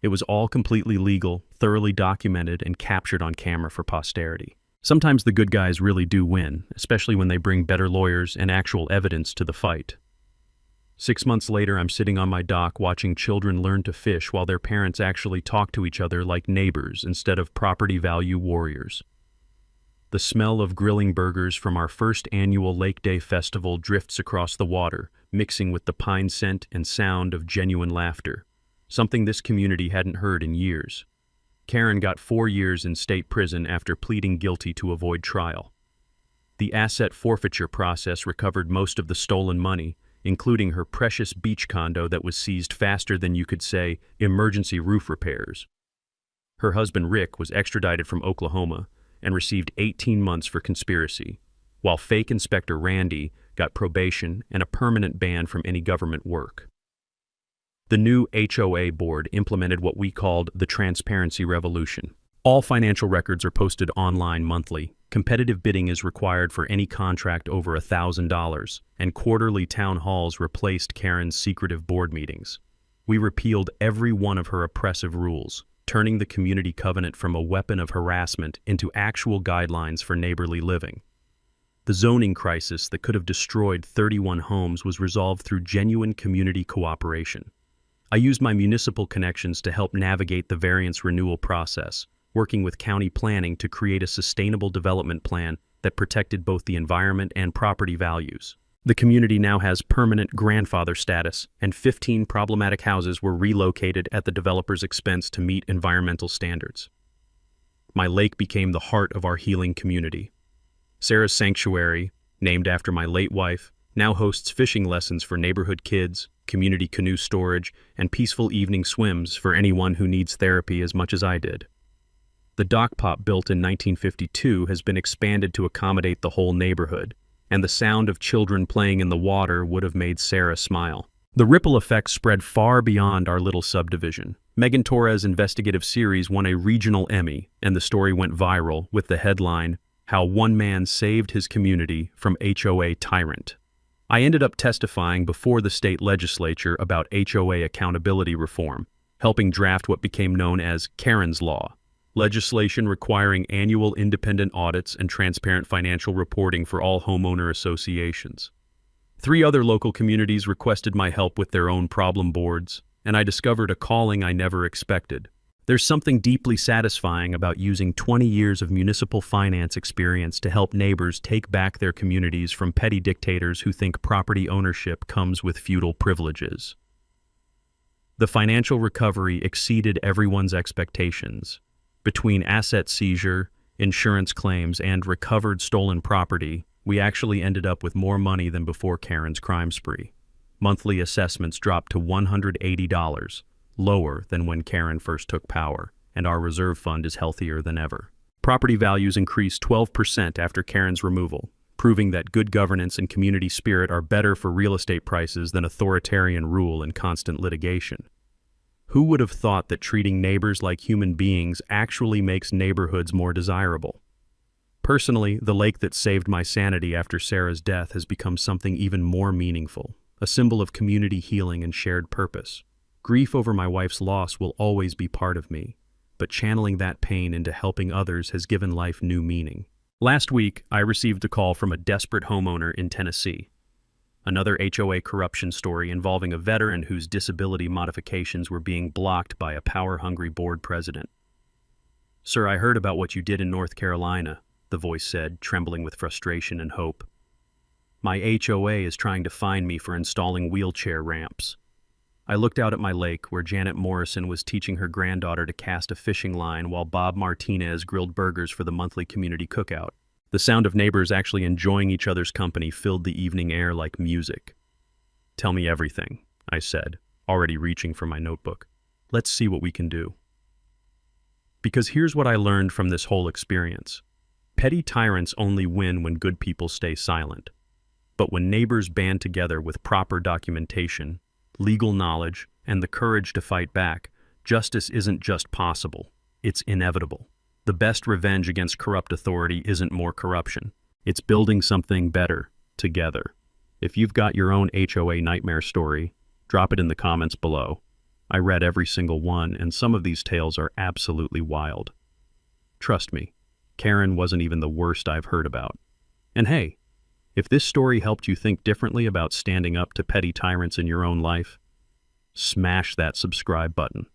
It was all completely legal, thoroughly documented, and captured on camera for posterity. Sometimes the good guys really do win, especially when they bring better lawyers and actual evidence to the fight. 6 months later, I'm sitting on my dock watching children learn to fish while their parents actually talk to each other like neighbors instead of property value warriors. The smell of grilling burgers from our first annual Lake Day Festival drifts across the water, mixing with the pine scent and sound of genuine laughter, something this community hadn't heard in years. Karen got 4 years in state prison after pleading guilty to avoid trial. The asset forfeiture process recovered most of the stolen money, including her precious beach condo that was seized faster than you could say emergency roof repairs. Her husband Rick was extradited from Oklahoma and received 18 months for conspiracy, while fake Inspector Randy got probation and a permanent ban from any government work. The new HOA board implemented what we called the transparency revolution. All financial records are posted online monthly. Competitive bidding is required for any contract over $1,000, and quarterly town halls replaced Karen's secretive board meetings. We repealed every one of her oppressive rules, turning the community covenant from a weapon of harassment into actual guidelines for neighborly living. The zoning crisis that could have destroyed 31 homes was resolved through genuine community cooperation. I used my municipal connections to help navigate the variance renewal process, working with county planning to create a sustainable development plan that protected both the environment and property values. The community now has permanent grandfather status, and 15 problematic houses were relocated at the developer's expense to meet environmental standards. My lake became the heart of our healing community. Sarah's Sanctuary, named after my late wife, now hosts fishing lessons for neighborhood kids, community canoe storage, and peaceful evening swims for anyone who needs therapy as much as I did. The dock pop built in 1952 has been expanded to accommodate the whole neighborhood, and the sound of children playing in the water would have made Sarah smile. The ripple effect spread far beyond our little subdivision. Megan Torres' investigative series won a regional Emmy, and the story went viral with the headline, "How One Man Saved His Community from HOA Tyrant." I ended up testifying before the state legislature about HOA accountability reform, helping draft what became known as Karen's Law, legislation requiring annual independent audits and transparent financial reporting for all homeowner associations. 3 other local communities requested my help with their own problem boards, and I discovered a calling I never expected. There's something deeply satisfying about using 20 years of municipal finance experience to help neighbors take back their communities from petty dictators who think property ownership comes with feudal privileges. The financial recovery exceeded everyone's expectations. Between asset seizure, insurance claims, and recovered stolen property, we actually ended up with more money than before Karen's crime spree. Monthly assessments dropped to $180, lower than when Karen first took power, and our reserve fund is healthier than ever. Property values increased 12% after Karen's removal, proving that good governance and community spirit are better for real estate prices than authoritarian rule and constant litigation. Who would have thought that treating neighbors like human beings actually makes neighborhoods more desirable? Personally, the lake that saved my sanity after Sarah's death has become something even more meaningful, a symbol of community healing and shared purpose. Grief over my wife's loss will always be part of me, but channeling that pain into helping others has given life new meaning. Last week, I received a call from a desperate homeowner in Tennessee. Another HOA corruption story involving a veteran whose disability modifications were being blocked by a power-hungry board president. "Sir, I heard about what you did in North Carolina," the voice said, trembling with frustration and hope. "My HOA is trying to fine me for installing wheelchair ramps." I looked out at my lake where Janet Morrison was teaching her granddaughter to cast a fishing line while Bob Martinez grilled burgers for the monthly community cookout. The sound of neighbors actually enjoying each other's company filled the evening air like music. "Tell me everything," I said, already reaching for my notebook. "Let's see what we can do." Because here's what I learned from this whole experience. Petty tyrants only win when good people stay silent. But when neighbors band together with proper documentation, legal knowledge, and the courage to fight back, justice isn't just possible, it's inevitable. The best revenge against corrupt authority isn't more corruption. It's building something better, together. If you've got your own HOA nightmare story, drop it in the comments below. I read every single one, and some of these tales are absolutely wild. Trust me, Karen wasn't even the worst I've heard about. And hey, if this story helped you think differently about standing up to petty tyrants in your own life, smash that subscribe button.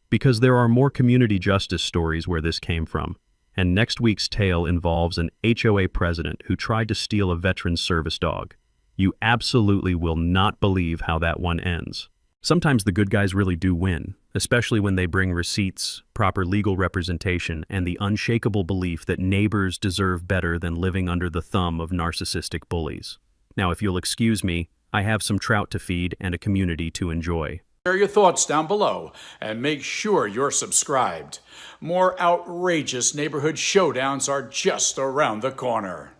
Because there are more community justice stories where this came from, and next week's tale involves an HOA president who tried to steal a veteran's service dog. You absolutely will not believe how that one ends. Sometimes the good guys really do win, especially when they bring receipts, proper legal representation, and the unshakable belief that neighbors deserve better than living under the thumb of narcissistic bullies. Now, if you'll excuse me, I have some trout to feed and a community to enjoy. Share your thoughts down below and make sure you're subscribed. More outrageous neighborhood showdowns are just around the corner.